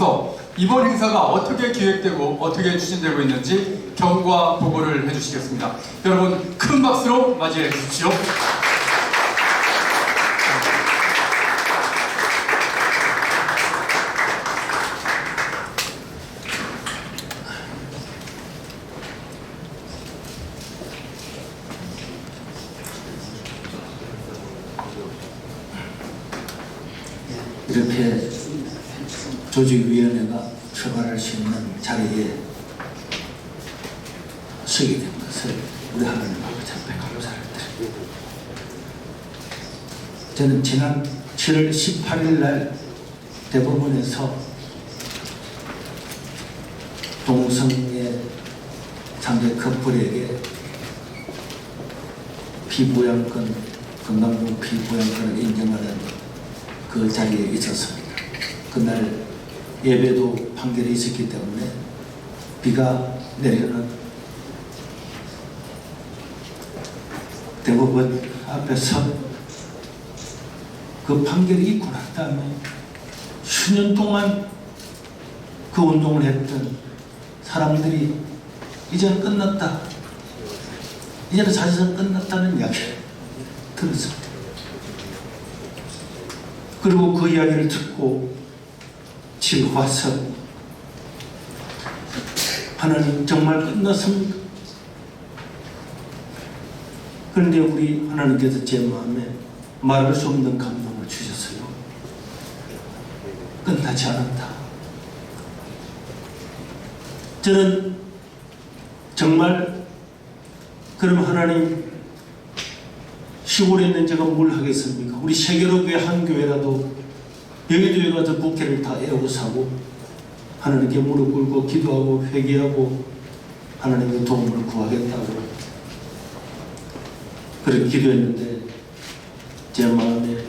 목사님께서 이번 행사가 어떻게 기획되고 어떻게 추진되고 있는지 경과 보고를 해주시겠습니다. 여러분 큰 박수로 맞이해 주십시오. 이렇게 조직위원회가 출발할 수 있는 자리에 서게 된 것을 우리 하나님 아버지 앞에 감사를 드립니다. 저는 지난 7월 18일 날 대법원에서 동성애 상대 커플에게 피부양권, 건강보험 피부양권을 인정하는 그 자리에 있었습니다. 그날 예배도 판결이 있었기 때문에 비가 내리는 대법원 앞에서 그 판결이 있고 난 다음에 수년 동안 그 운동을 했던 사람들이 이제는 끝났다, 이제는 사실상 끝났다는 이야기를 들었습니다. 그리고 그 이야기를 듣고 집에 와서 하나님 정말 끝났습니까? 그런데 우리 하나님께서 제 마음에 말할 수 없는 감동을 주셨어요. 끝나지 않았다. 저는 정말 그럼 하나님 시골에 있는 제가 뭘 하겠습니까? 우리 세계로교회 한 교회라도 여의도에 가서 부케를 다 에워 사고 하나님께 무릎 꿇고 기도하고 회개하고 하나님의 도움을 구하겠다고 그렇게 기도했는데 제 마음에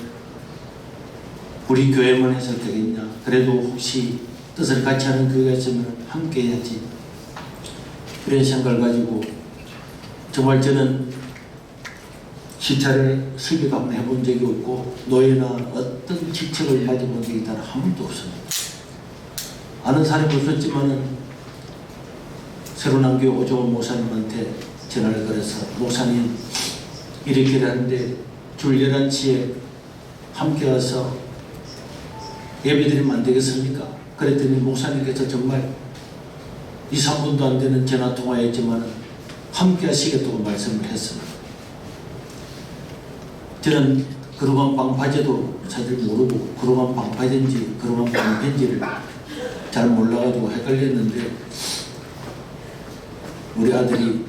우리 교회만 해서 되겠냐? 그래도 혹시 뜻을 같이 하는 교회가 있으면 함께 해야지. 이런 생각을 가지고 정말 저는 시찰을 설교도 한번 해본 적이 없고 노예나 어떤 직책을 가져본 적이 단 한 번도 없습니다. 아는 사람이 없었지만은 새로운 교회 오종원 목사님한테 전화를 걸어서 목사님 이렇게 하는데 줄 11시에 함께 와서 예배드리면 안 되겠습니까? 그랬더니 목사님께서 정말 2, 3분도 안 되는 전화 통화였지만은 함께 하시겠다고 말씀을 했습니다. 저는 그동안 방파제도 사실 모르고 그동안 방파제인지 그동안 방편지를 잘 몰라가지고 헷갈렸는데 우리 아들이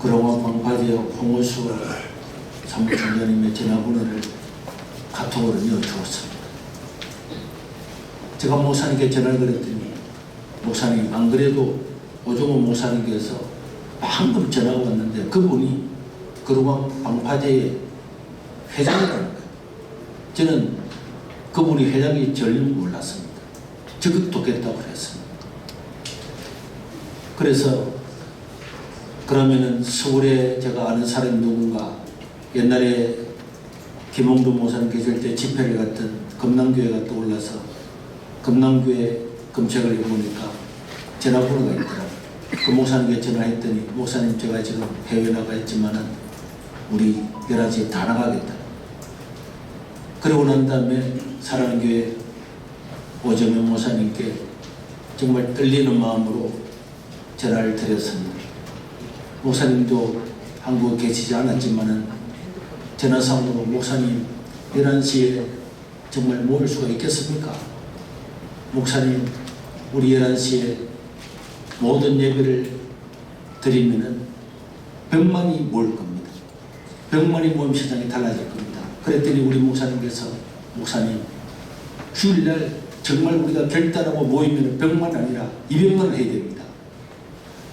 그동안 방파제 홍호수 사무총장님의 전화번호를 카톡으로 넣어주었습니다. 제가 목사님께 전화를 드렸더니 목사님 안 그래도 오종호 목사님께서 방금 전화가 왔는데 그분이 그동안 방파제의 회장이라는 거예요. 저는 그분이 회장이 전혀 몰랐습니다. 적극 돕겠다고 그랬습니다. 그래서 그러면은 서울에 제가 아는 사람이 누군가 옛날에 김홍도 목사님 계실 때 집회를 갔던 금남교회가 떠올라서 금남교회 검색을 해보니까 전화번호가 있더라고요. 그 목사님께 전화했더니 목사님 제가 지금 해외 나가 있지만은 우리 11시에 다 나가겠다. 그러고 난 다음에 사랑하는 교회 오정현 목사님께 정말 떨리는 마음으로 전화를 드렸습니다. 목사님도 한국에 계시지 않았지만은 전화상으로 목사님 11시에 정말 모일 수가 있겠습니까? 목사님 우리 11시에 모든 예배를 드리면은 100만이 모일 겁니다. 100만이 모임 시장이 달라질 겁니다. 그랬더니 우리 목사님께서 목사님 주일날 정말 우리가 결단하고 모이면 100만 아니라 200만을 해야 됩니다.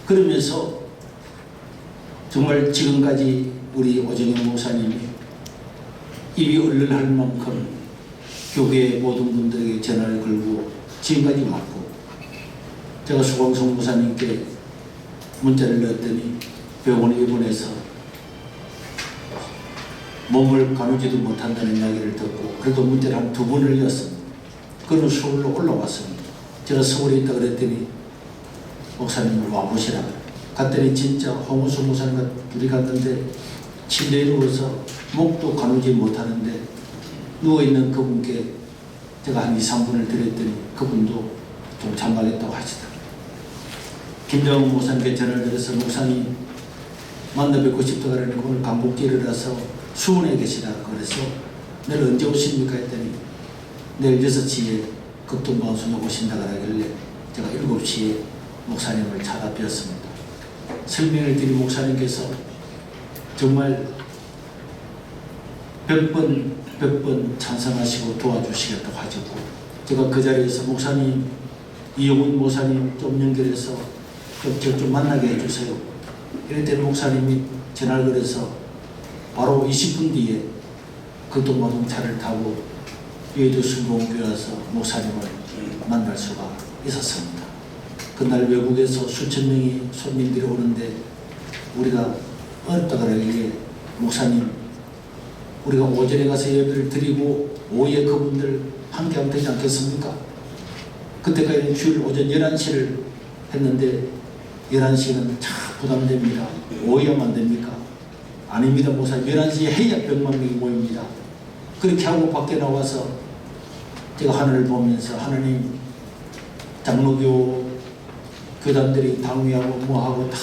그러면서 정말 지금까지 우리 오정현 목사님이 입이 얼얼할 만큼 교계의 모든 분들에게 전화를 걸고 지금까지 왔고 제가 수광성 목사님께 문자를 넣었더니 병원에 입원해서 몸을 가누지도 못한다는 이야기를 듣고 그래도 문자를 한 2번을 넣었습니다. 그는 서울로 올라왔습니다. 제가 서울에 있다 그랬더니 목사님을 와보시라. 갔더니 진짜 홍우수 목사님과 둘이 갔는데 침대에 누워서 목도 가누지 못하는데 누워있는 그분께 제가 한 2, 3분을 드렸더니 그분도 좀 참가하겠다고 하시더라고요. 김정은 목사님께 전화를 드려서 목사님 만나 뵙고 싶다 그러니까 오늘 강북길이라서 수원에 계시다 그래서 내일 언제 오십니까 했더니 내일 6시에 극동방송에 오신다 그러길래 제가 7시에 목사님을 찾아뵈었습니다. 설명을 드린 목사님께서 정말 100번 찬성하시고 도와주시겠다고 하셨고 제가 그 자리에서 목사님 이용훈 목사님 좀 연결해서 좀 만나게 해주세요. 이럴 때 목사님이 전화를 걸어서 바로 20분 뒤에 극동방송 차를 타고 여의도 순복음교회 와서 목사님을 만날 수가 있었습니다. 그날 외국에서 수천 명이 손님들이 오는데 우리가 어렵다 그러기에 목사님 우리가 오전에 가서 예배를 드리고 오후에 그분들 함께하면 되지 않겠습니까? 그때까지는 주일 오전 11시를 했는데 11시는 참 부담됩니다. 오후에만 안 됩니까? 아닙니다. 목사님 11시에 해야 100만 명이 모입니다. 그렇게 하고 밖에 나와서 제가 하늘을 보면서 하나님 장로교 교단들이 당위하고 뭐하고 다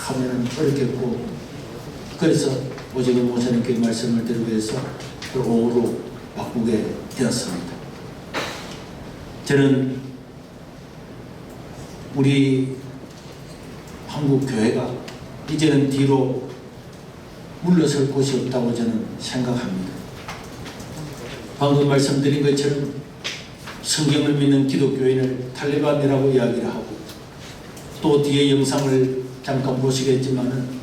하면 어렵겠고 그래서 오직은 목사님께 말씀을 드리기 위해서 그 오후로 바꾸게 되었습니다. 저는 우리 한국 교회가 이제는 뒤로 물러설 곳이 없다고 저는 생각합니다. 방금 말씀드린 것처럼 성경을 믿는 기독교인을 탈레반이라고 이야기를 하고 또 뒤에 영상을 잠깐 보시겠지만은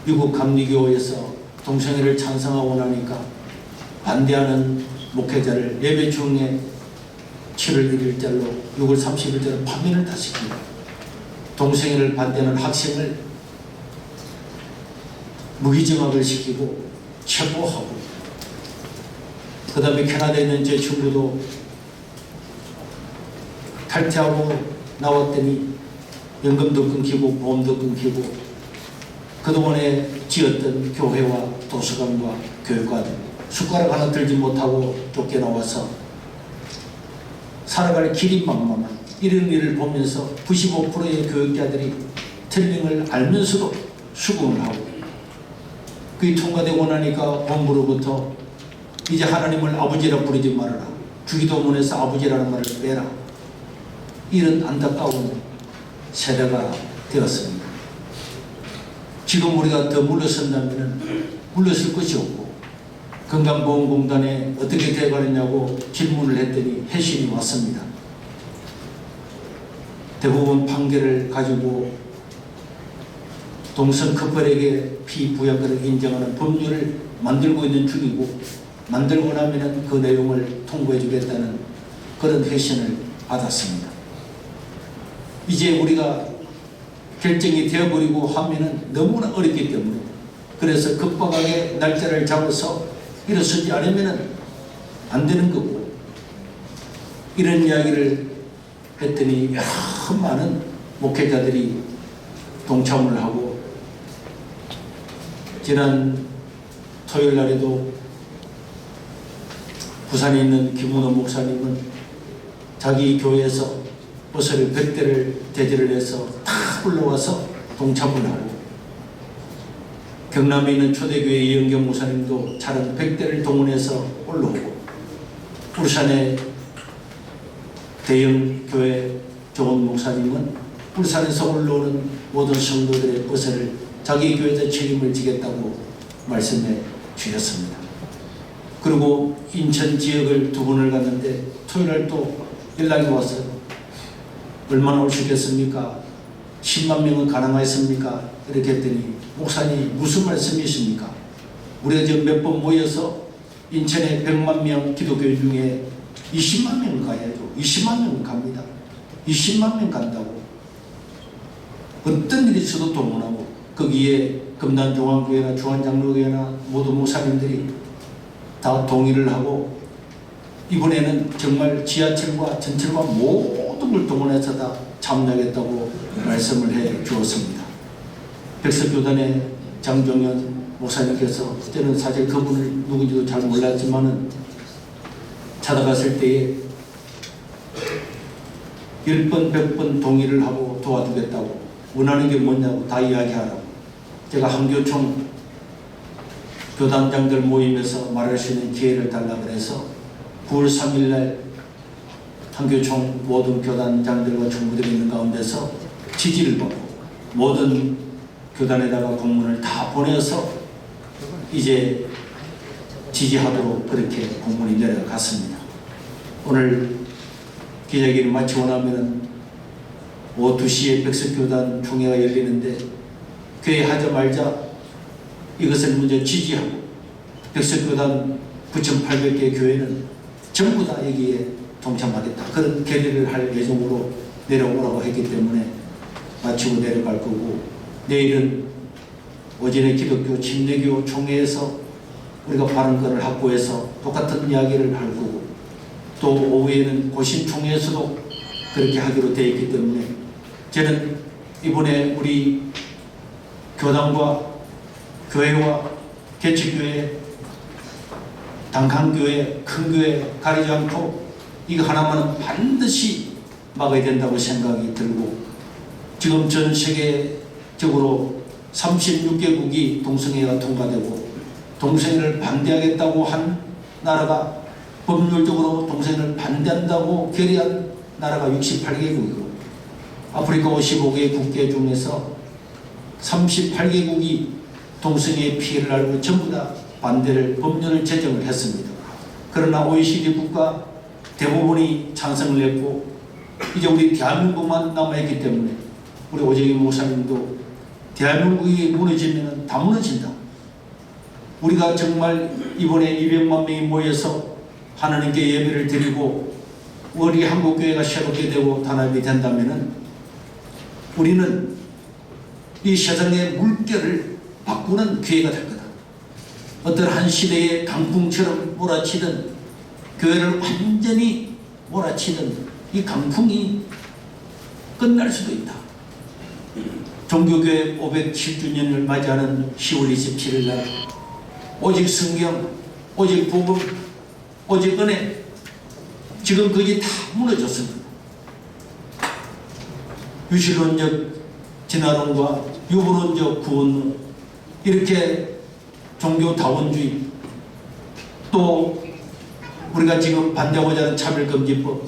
미국 감리교에서 동성애를 찬성하고 나니까 반대하는 목회자를 예배 중에 7월 1일자로 6월 30일자로 파면을 다 시킵니다. 동성애를 반대하는 학생을 무기징역을 시키고 체포하고 그 다음에 캐나다에 있는 제 친구도 탈퇴하고 나왔더니 연금도 끊기고 보험도 끊기고 그동안에 지었던 교회와 도서관과 교육관 숟가락 하나 들지 못하고 쫓겨나와서 살아갈 길이 막막한 이런 일을 보면서 95%의 교육자들이 틀림을 알면서도 수긍을 하고 그게 통과되고 나니까 본부로부터 이제 하나님을 아버지라 부르지 말아라. 주기도문에서 아버지라는 말을 빼라. 이런 안타까운 세대가 되었습니다. 지금 우리가 더 물러선다면 물러설 것이 없고 건강보험공단에 어떻게 돼가느냐고 질문을 했더니 회신이 왔습니다. 대부분 판결을 가지고 동성 커플에게 피부양권을 인정하는 법률을 만들고 있는 중이고 만들고 나면 그 내용을 통보해 주겠다는 그런 회신을 받았습니다. 이제 우리가 결정이 되어버리고 하면은 너무나 어렵기 때문에 그래서 급박하게 날짜를 잡아서 일어서지 않으면 안 되는 거고 이런 이야기를 했더니 여러 많은 목회자들이 동참을 하고 지난 토요일 날에도 부산에 있는 김문호 목사님은 자기 교회에서 버스를 100대를 대절을 해서 다 올라와서 동참을 하고 경남에 있는 초대교회 이영경 목사님도 차량 100대를 동원해서 올라오고 울산의 대형교회 조원 목사님은 울산에서 올라오는 모든 성도들의 버스를 자기 교회에서 책임을 지겠다고 말씀해 주셨습니다. 그리고 인천 지역을 2번을 갔는데 토요일날 또 연락이 왔어요. 얼마나 올 수 있겠습니까? 10만 명은 가능하겠습니까? 이렇게 했더니 목사님 무슨 말씀이십니까? 우리가 지금 몇 번 모여서 인천에 100만 명 기독교 중에 20만 명 가야죠. 20만 명은 갑니다. 20만 명 간다고. 어떤 일이 있어도 동원하고 거기에 금단중앙교회나 중앙장로교회나 모든 목사님들이 다 동의를 하고 이번에는 정말 지하철과 전철과 모든 걸 동원해서 다 참여하겠다고 말씀을 해 주었습니다. 백석교단의 장종현 목사님께서 그때는 사실 그분을 누군지도 잘 몰랐지만은 찾아갔을 때에 10번 100번 동의를 하고 도와주겠다고, 원하는 게 뭐냐고 다 이야기하라고. 제가 한교총 교단장들 모임에서 말할 수 있는 기회를 달라고 해서 9월 3일 날 한교총 모든 교단장들과 총무들이 있는 가운데서 지지를 받고 모든 교단에다가 공문을 다 보내서 이제 지지하도록 그렇게 공문이 내려갔습니다. 오늘 기자회견을 마치고 나면은 오후 2시에 백석교단 총회가 열리는데 교회 하자 말자 이것을 먼저 지지하고 백석교단 9,800개 교회는 전부 다 여기에 동참하겠다, 그런 결의를 할 예정으로 내려오라고 했기 때문에 마치고 내려갈 거고, 내일은 오전에 기독교 침례교 총회에서 우리가 발언권을 확보해서 똑같은 이야기를 할 거고, 또 오후에는 고신총회에서도 그렇게 하기로 되어 있기 때문에 저는 이번에 우리 교단과 교회와 개척교회, 단칸교회, 큰 교회 가리지 않고 이거 하나만은 반드시 막아야 된다고 생각이 들고, 지금 전 세계적으로 36개국이 동성애가 통과되고 동성애를 반대하겠다고 한 나라가, 법률적으로 동성애를 반대한다고 결의한 나라가 68개국이고 아프리카 55개 국계 중에서 38개국이 동성애의 피해를 알고 전부 다 반대를, 법률을 제정을 했습니다. 그러나 OECD 국가 대부분이 찬성을 했고 이제 우리 대한민국만 남아있기 때문에 우리 오정희 목사님도 대한민국이 무너지면 다 무너진다. 우리가 정말 이번에 200만 명이 모여서 하나님께 예배를 드리고 우리 한국교회가 새롭게 되고 단합이 된다면 우리는 이 세상의 물결을 바꾸는 기회가 될 거다. 어떤 한 시대의 강풍처럼 몰아치던, 교회를 완전히 몰아치던 이 강풍이 끝날 수도 있다. 종교교회 507주년을 맞이하는 10월 27일 날 오직 성경, 오직 복음, 오직 은혜, 지금 그게 다 무너졌습니다. 유실론적 진화론과 유보론적 구원론, 이렇게 종교다원주의, 또 우리가 지금 반대하고자 하는 차별금지법,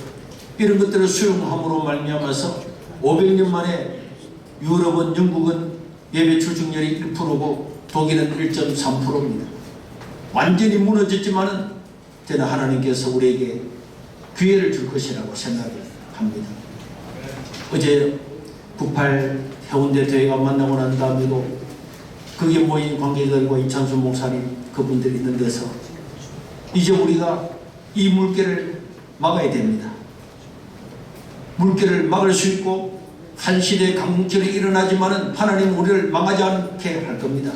이런 것들을 수용함으로 말미암아서 500년 만에 유럽은, 영국은 예배 출석률이 1%고 독일은 1.3%입니다. 완전히 무너졌지만은 저는 하나님께서 우리에게 기회를 줄 것이라고 생각합니다. 어제 98 해운대 대회가 만나고 난 다음에도 거기에 모인 관계자들과 이찬수 목사님 그분들이 있는 데서 이제 우리가 이 물결을 막아야 됩니다. 물결을 막을 수 있고 한 시대의 강물결이 일어나지만은 하나님 우리를 망하지 않게 할 겁니다.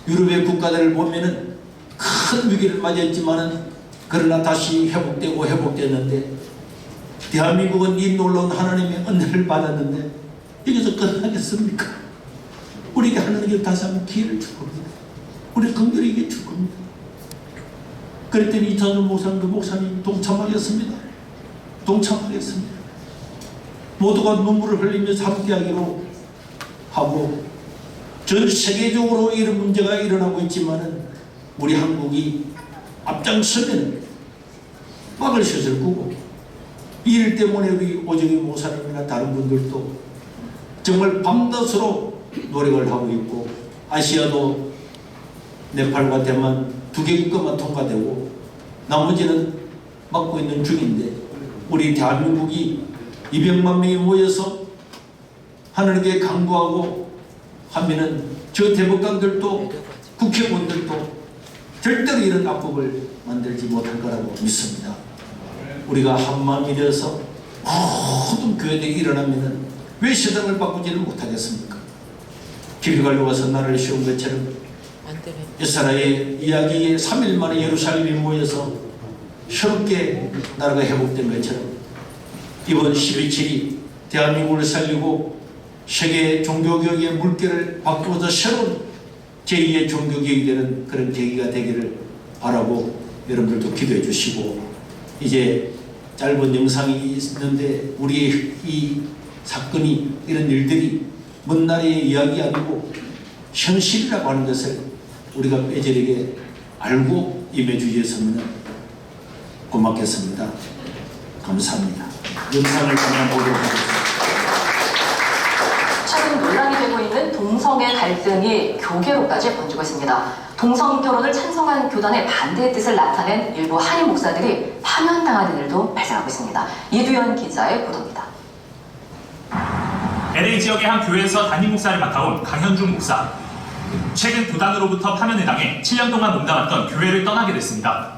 유럽의 국가들을 보면은 큰 위기를 맞이했지만은 그러나 다시 회복됐는데 대한민국은 이 놀라운 하나님의 은혜를 받았는데 여기서 끝나겠습니까? 우리에게 하나님께 다시 한번 기회를 줄 겁니다. 우리 긍휼히 줄 겁니다. 그랬더니 이찬수 목사님 동참하겠습니다. 동참하겠습니다. 모두가 눈물을 흘리면서 함께하기로 하고, 전 세계적으로 이런 문제가 일어나고 있지만은 우리 한국이 앞장서면 막을 셔을 꾸고, 이 일 때문에 우리 오정희 목사님이나 다른 분들도 정말 밤낮으로 노력을 하고 있고, 아시아도 네팔과 대만 2개 국가만 통과되고 나머지는 막고 있는 중인데, 우리 대한민국이 200만 명이 모여서 하나님께 간구하고 하면은 저 대법관들도 국회의원들도 절대로 이런 악법을 만들지 못할 거라고 믿습니다. 우리가 한 마음이 되어서 모든 교회들이 일어나면은 왜 세상을 바꾸지를 못하겠습니까? 길갈로 와서 나를 세운 것처럼 이스라엘 이야기에 3일 만에 예루살렘에 모여서 새롭게 나라가 회복된 것처럼 이번 12.7이 대한민국을 살리고 세계 종교개혁의 물결을 바꾸어서 새로운 제2의 종교개혁이 되는 그런 계기가 되기를 바라고 여러분들도 기도해 주시고, 이제 짧은 영상이 있는데 우리의 이 사건이, 이런 일들이 먼 나라의 이야기 아니고 현실이라고 하는 것을 우리가 뼈저리게 알고 임해 주셨으면 고맙겠습니다. 감사합니다. 영상을 잠깐 보도록 하겠습니다. 최근 논란이 되고 있는 동성애 갈등이 교계로까지 번지고 있습니다. 동성 결혼을 찬성한 교단의 반대의 뜻을 나타낸 일부 한인 목사들이 파면당하는 일도 발생하고 있습니다. 이두현 기자의 보도입니다. LA 지역의 한 교회에서 담임 목사를 맡아온 강현중 목사. 최근 교단으로부터 파면을 당해 7년 동안 몸담았던 교회를 떠나게 됐습니다.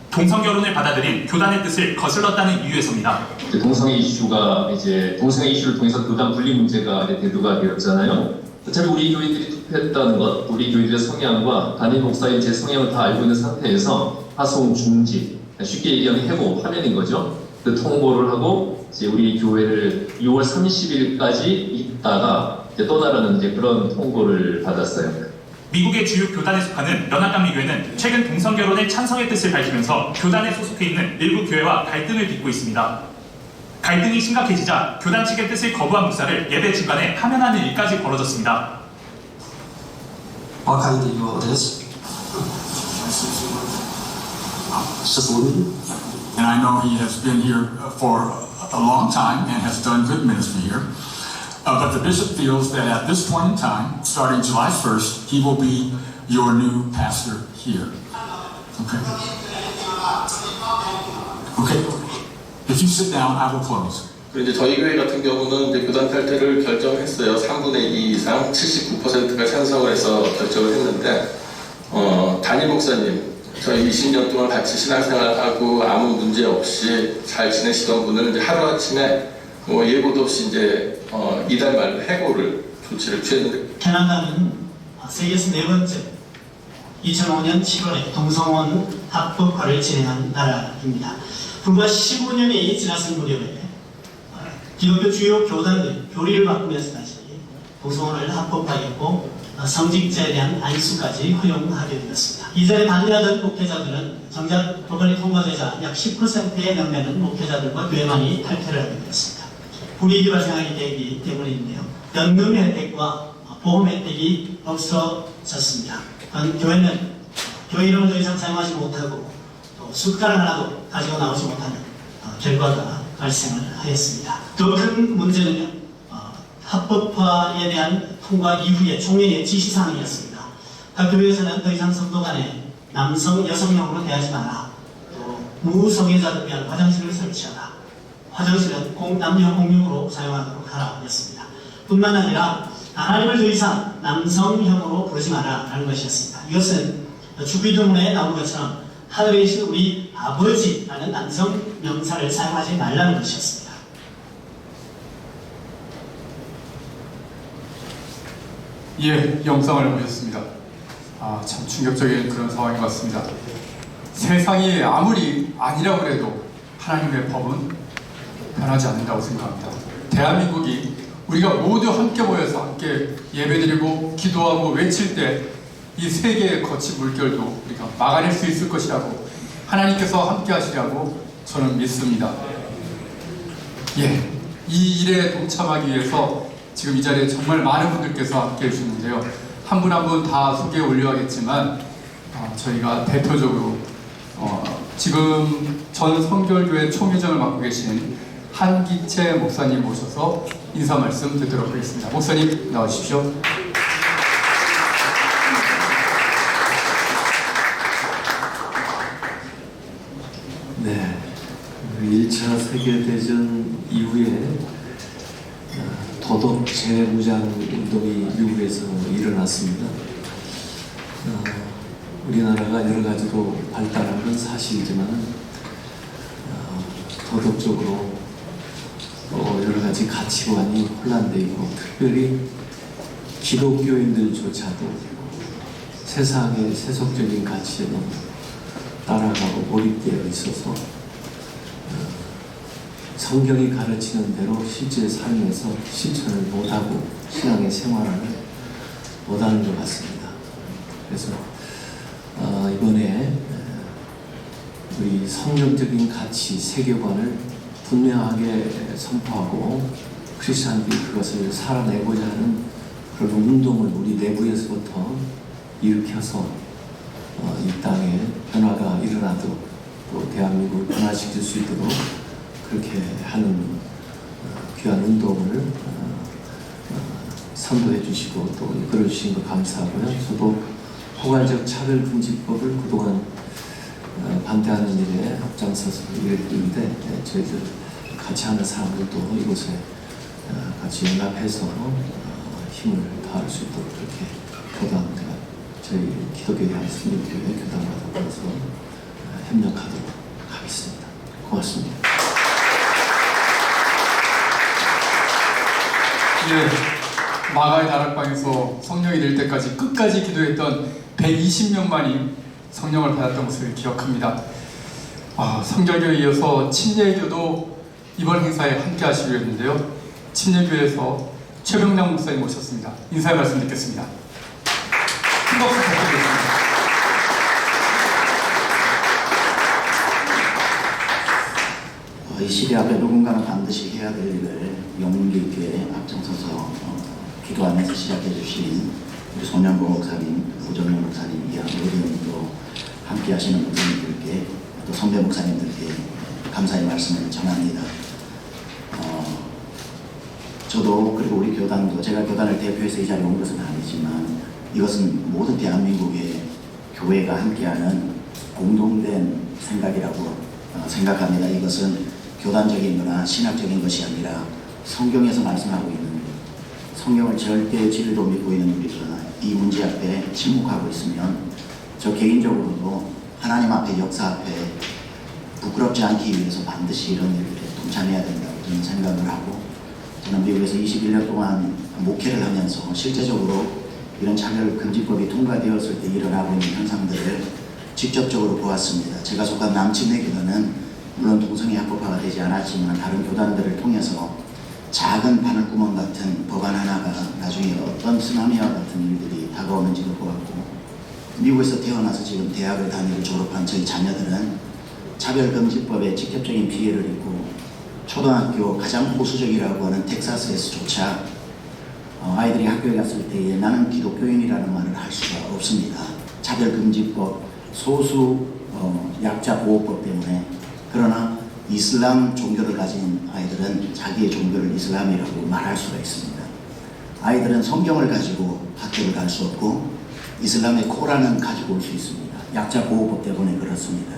동성 결혼을 받아들인 교단의 뜻을 거슬렀다는 이유에서입니다. 동성애 이슈가 이제 동성애 이슈를 통해서 교단 분리 문제가 대두가 되었잖아요. 어차피 우리 교인들이 투표했다는 것, 우리 교인들의 성향과 담임 목사의 제 성향을 다 알고 있는 상태에서 파송 중지, 쉽게 얘기하면 해고, 파면인 거죠. 그 통보를 하고 이제 우리 교회를 6월 30일까지 있다가 이제 떠나라는 이제 그런 통보를 받았어요. 미국의 주요 교단에 속하는 연합감리교회는 최근 동성결혼의 찬성의 뜻을 밝히면서 교단에 소속해 있는 일부 교회와 갈등을 빚고 있습니다. 갈등이 심각해지자 교단 측의 뜻을 거부한 목사를 예배 중간에 파면하는 일까지 벌어졌습니다. What kind of deal is? Supporting? And I know he has been here for a long time and has done good ministry here. But the bishop feels that at this point in time, starting July 1st, he will be your new pastor here. Okay? Okay. If you sit down, I will close. 그리고 이제 저희 교회 같은 경우는 이제 교단 탈퇴를 결정했어요. 3분의 2 이상 79%가 찬성을 해서 결정을 했는데, 담임 목사님, 저희 20년 동안 같이 신앙생활하고 아무 문제 없이 잘 지내시던 분은 이제 하루아침에 예고도 없이 이제 이달 말 해고를 조치를 취했는데, 캐나다는 세계에서 네 번째 2005년 7월에 동성혼 합법화를 진행한 나라입니다. 불과 15년이 지났을 무렵에 기독교 주요 교단들이 교리를 바꾸면서 다시 동성혼을 합법화했고 성직자에 대한 안수까지 허용하게 되었습니다. 이전에 반대하던 목회자들은 정작 법안이 통과되자 약 10%에 넘는 목회자들과 교회만이 탈퇴를 하게 되었습니다. 불이익이 발생하게 되기 때문인데요. 연금 혜택과 보험 혜택이 없어졌습니다. 교회는 교회 이름을 더 이상 사용하지 못하고 또 숫가를 하나도 가지고 나오지 못하는 결과가 발생을 하였습니다. 더 큰 문제는요, 합법화에 대한 통과 이후에 총회의 지시사항이었습니다. 각 교회에서는 더 이상 성도 간에 남성, 여성형으로 대하지 마라. 또 무성애자들 위한 화장실을 설치하라. 화장실은 남녀 공용으로 사용하도록 하라 였습니다. 뿐만 아니라 하나님을 더 이상 남성형으로 부르지 마라 라는 것이었습니다. 이것은 주기도문에 나온 것처럼 하늘에 계신 우리 아버지라는 남성 명사를 사용하지 말라는 것이었습니다. 예, 영상을 보셨습니다. 참 충격적인 그런 상황인 것 같습니다. 세상이 아무리 아니라고 해도 하나님의 법은 변하지 않는다고 생각합니다. 대한민국이 우리가 모두 함께 모여서 함께 예배드리고 기도하고 외칠 때 이 세계의 거친 물결도 우리가 막아낼 수 있을 것이라고 하나님께서 함께 하시라고 저는 믿습니다. 예, 이 일에 동참하기 위해서 지금 이 자리에 정말 많은 분들께서 함께 해주시는데요. 한 분 한 분 다 소개해 올려야겠지만 저희가 대표적으로 지금 전 성결교회 총회장을 맡고 계신 한기채 목사님 모셔서 인사 말씀 듣도록 하겠습니다. 목사님 나와주십시오. 네, 1차 세계대전 이후에 도덕 재무장 운동이 미국에서 일어났습니다. 우리나라가 여러 가지로 발달한 건 사실이지만 도덕적으로 여러 가지 가치관이 혼란되어 있고, 특별히 기독교인들조차도 세상의 세속적인 가치에 너무 따라가고 몰입되어 있어서 성경이 가르치는 대로 실제 삶에서 실천을 못하고 신앙의 생활을 못하는 것 같습니다. 그래서 이번에 우리 성경적인 가치, 세계관을 분명하게 선포하고 크리스찬들이 그것을 살아내고자 하는 그런 운동을 우리 내부에서부터 일으켜서 이 땅에 변화가 일어나도록 또 대한민국을 변화시킬 수 있도록 그렇게 하는 귀한 운동을 선도해 주시고 또 이끌어 주신 것 감사하고요. 저도 포괄적 차별금지법을 그동안 반대하는 일에 앞장서서 일했는데 저희들 같이 하는 사람들도 이곳에 같이 연합해서 힘을 다할 수 있도록 그렇게 교단과 저희 기독교회 한승일교회 교단과 더불어서 협력하도록 하겠습니다. 고맙습니다. 예, 마가의 다락방에서 성령이 될 때까지 끝까지 기도했던 120명만이 성령을 받았던 것을 기억합니다. 성결교에 이어서 침례교도 이번 행사에 함께 하시기로 했는데요. 침례교에서 최병량 목사님 모셨습니다. 인사의 말씀 듣겠습니다. 큰 박수 부탁드리겠습니다. 이 시대 앞에 누군가는 반드시 해야 될 일을 용기 있게 앞장서서 기도하면서 시작해 주신 우리 손양보 목사님, 우정영 목사님, 이하노리님 또 함께 하시는 목사님들께 또 선배 목사님들께 감사의 말씀을 전합니다. 저도 그리고 우리 교단도 제가 교단을 대표해서 이 자리에 온 것은 아니지만 이것은 모든 대한민국의 교회가 함께하는 공동된 생각이라고 생각합니다. 이것은 교단적인 거나 신학적인 것이 아니라 성경에서 말씀하고 있는 성경을 절대 진리로 믿고 있는 우리가 이 문제 앞에 침묵하고 있으면 저 개인적으로도 하나님 앞에 역사 앞에 부끄럽지 않기 위해서 반드시 이런 일들에 동참해야 된다고 저는 생각을 하고 저는 미국에서 21년 동안 목회를 하면서 실제적으로 이런 차별금지법이 통과되었을 때 일어나고 있는 현상들을 직접적으로 보았습니다. 제가 속한 남침내 교단은 물론 동성애 합법화가 되지 않았지만 다른 교단들을 통해서 작은 바늘구멍 같은 법안 하나가 나중에 어떤 쓰나미와 같은 일들이 다가오는지도 보았고 미국에서 태어나서 지금 대학을 다니고 졸업한 저희 자녀들은 차별금지법에 직접적인 피해를 입고 초등학교 가장 보수적이라고 하는 텍사스에서조차 아이들이 학교에 갔을 때에 나는 기독교인이라는 말을 할 수가 없습니다. 차별금지법, 소수 약자 보호법 때문에. 그러나 이슬람 종교를 가진 아이들은 자기의 종교를 이슬람이라고 말할 수가 있습니다. 아이들은 성경을 가지고 학교를 갈 수 없고 이슬람의 코란은 가지고 올 수 있습니다. 약자 보호법 때문에 그렇습니다.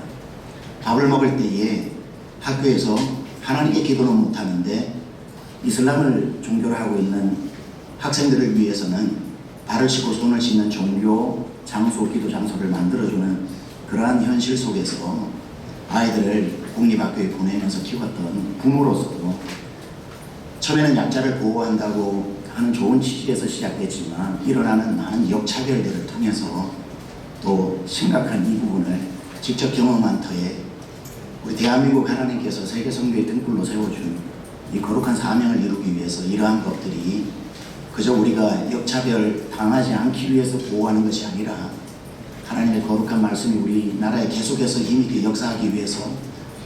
밥을 먹을 때에 학교에서 하나님께 기도는 못하는데 이슬람을 종교로 하고 있는 학생들을 위해서는 발을 씻고 손을 씻는 종교 장소, 기도 장소를 만들어주는 그러한 현실 속에서 아이들을 공립학교에 보내면서 키웠던 부모로서도 처음에는 약자를 보호한다고 하는 좋은 취지에서 시작됐지만 일어나는 많은 역차별들을 통해서 또 심각한 이 부분을 직접 경험한 터에 우리 대한민국 하나님께서 세계 선교의 등불로 세워준 이 거룩한 사명을 이루기 위해서 이러한 것들이 그저 우리가 역차별 당하지 않기 위해서 보호하는 것이 아니라 하나님의 거룩한 말씀이 우리나라에 계속해서 힘있게 역사하기 위해서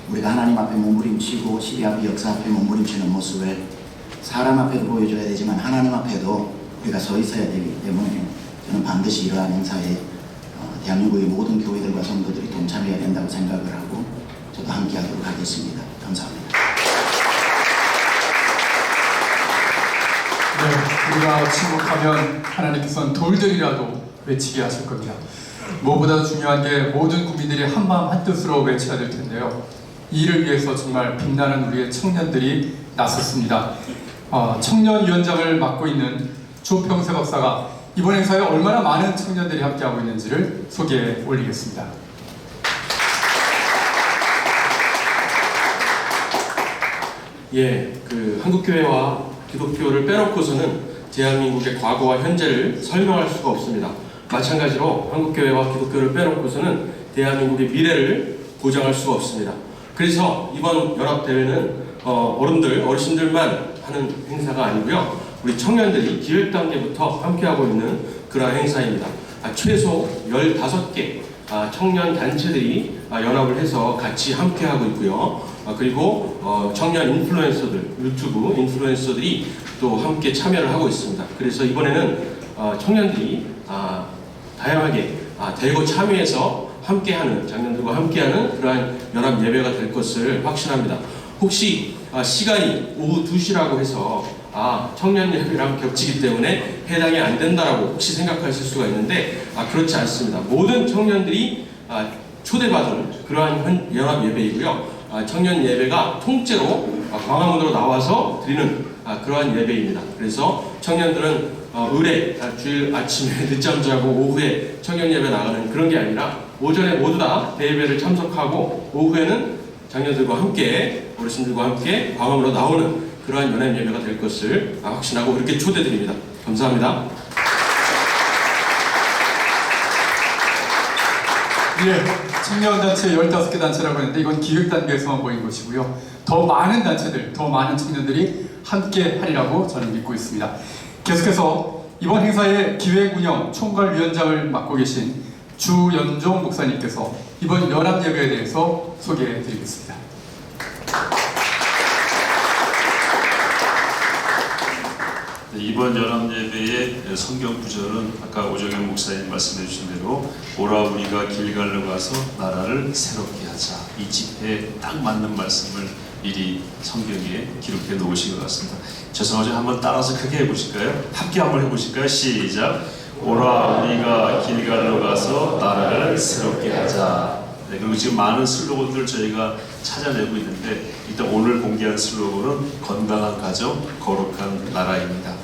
우리가 하나님 앞에 몸부림치고 시대 앞에 역사 앞에 몸부림치는 모습을 사람 앞에도 보여줘야 되지만 하나님 앞에도 우리가 서 있어야 되기 때문에 저는 반드시 이러한 행사에 대한민국의 모든 교회들과 성도들이 동참해야 된다고 생각을 하고 저도 함께하도록 하겠습니다. 감사합니다. 네, 우리가 침묵하면 하나님께서는 돌들이라도 외치게 하실 겁니다. 무엇보다 중요한 게 모든 국민들이 한마음 한뜻으로 외쳐야 될 텐데요. 이 일을 위해서 정말 빛나는 우리의 청년들이 나섰습니다. 청년위원장을 맡고 있는 조평세 박사가 이번 행사에 얼마나 많은 청년들이 함께하고 있는지를 소개해 올리겠습니다. 예, 한국교회와 기독교를 빼놓고서는 대한민국의 과거와 현재를 설명할 수가 없습니다. 마찬가지로 한국교회와 기독교를 빼놓고서는 대한민국의 미래를 보장할 수가 없습니다. 그래서 이번 연합대회는 어르신들만 하는 행사가 아니고요. 우리 청년들이 기획 단계부터 함께하고 있는 그러한 행사입니다. 최소 15개 청년 단체들이 연합을 해서 같이 함께하고 있고요. 그리고 청년 인플루엔서들, 유튜브 인플루엔서들이 또 함께 참여를 하고 있습니다. 그래서 이번에는 청년들이 다양하게 대거 참여해서 함께하는, 장년들과 함께하는 그러한 연합 예배가 될 것을 확신합니다. 혹시 시간이 오후 2시라고 해서 청년 예배랑 겹치기 때문에 해당이 안 된다라고 혹시 생각하실 수가 있는데 그렇지 않습니다. 모든 청년들이 초대받은 그러한 연합 예배이고요. 청년 예배가 통째로 광화문으로 나와서 드리는 그러한 예배입니다. 그래서 청년들은 의뢰 주일 아침에 늦잠 자고 오후에 청년 예배 나가는 그런 게 아니라 오전에 모두 다 대예배를 참석하고 오후에는 장년들과 함께 어르신들과 함께 광화문으로 나오는 그러한 연합 예배가 될 것을 확신하고 그렇게 초대드립니다. 감사합니다. 예, 청년단체 15개 단체라고 했는데 이건 기획 단계에서만 보인 것이고요. 더 많은 단체들, 더 많은 청년들이 함께 하리라고 저는 믿고 있습니다. 계속해서 이번 행사의 기획 운영 총괄위원장을 맡고 계신 주연종 목사님께서 이번 연합 예배에 대해서 소개해 드리겠습니다. 이번 연합예배의 성경 구절은 아까 오정현 목사님 말씀해 주신 대로 오라 우리가 길갈로 가서 나라를 새롭게 하자. 이 집회에 딱 맞는 말씀을 미리 성경에 기록해 놓으신 것 같습니다. 죄송하지만 한번 따라서 크게 해보실까요? 함께 한번 해보실까요? 시작! 오라 우리가 길갈로 가서 나라를 새롭게 하자. 네, 그리고 지금 많은 슬로건들 저희가 찾아내고 있는데 일단 오늘 공개한 슬로건은 건강한 가정, 거룩한 나라입니다.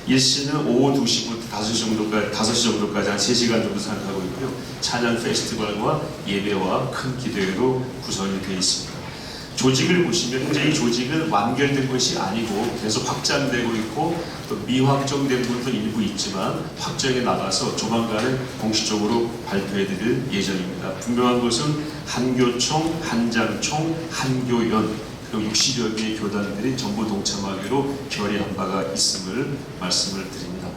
일시는 오후 2시부터 5시 정도까지 한 3시간 정도 생각하고 있고요. 찬양 페스티벌과 예배와 큰 기도회로 구성이 되어 있습니다. 조직을 보시면 현재 이 조직은 완결된 것이 아니고 계속 확장되고 있고 또 미확정된 부분도 일부 있지만 확정해 나가서 조만간에 공식적으로 발표해 드릴 예정입니다. 분명한 것은 한교총, 한장총, 한교연 그리고 60여 개의 교단들이 전부 동참하기로 결의한 바가 있음을 말씀을 드립니다.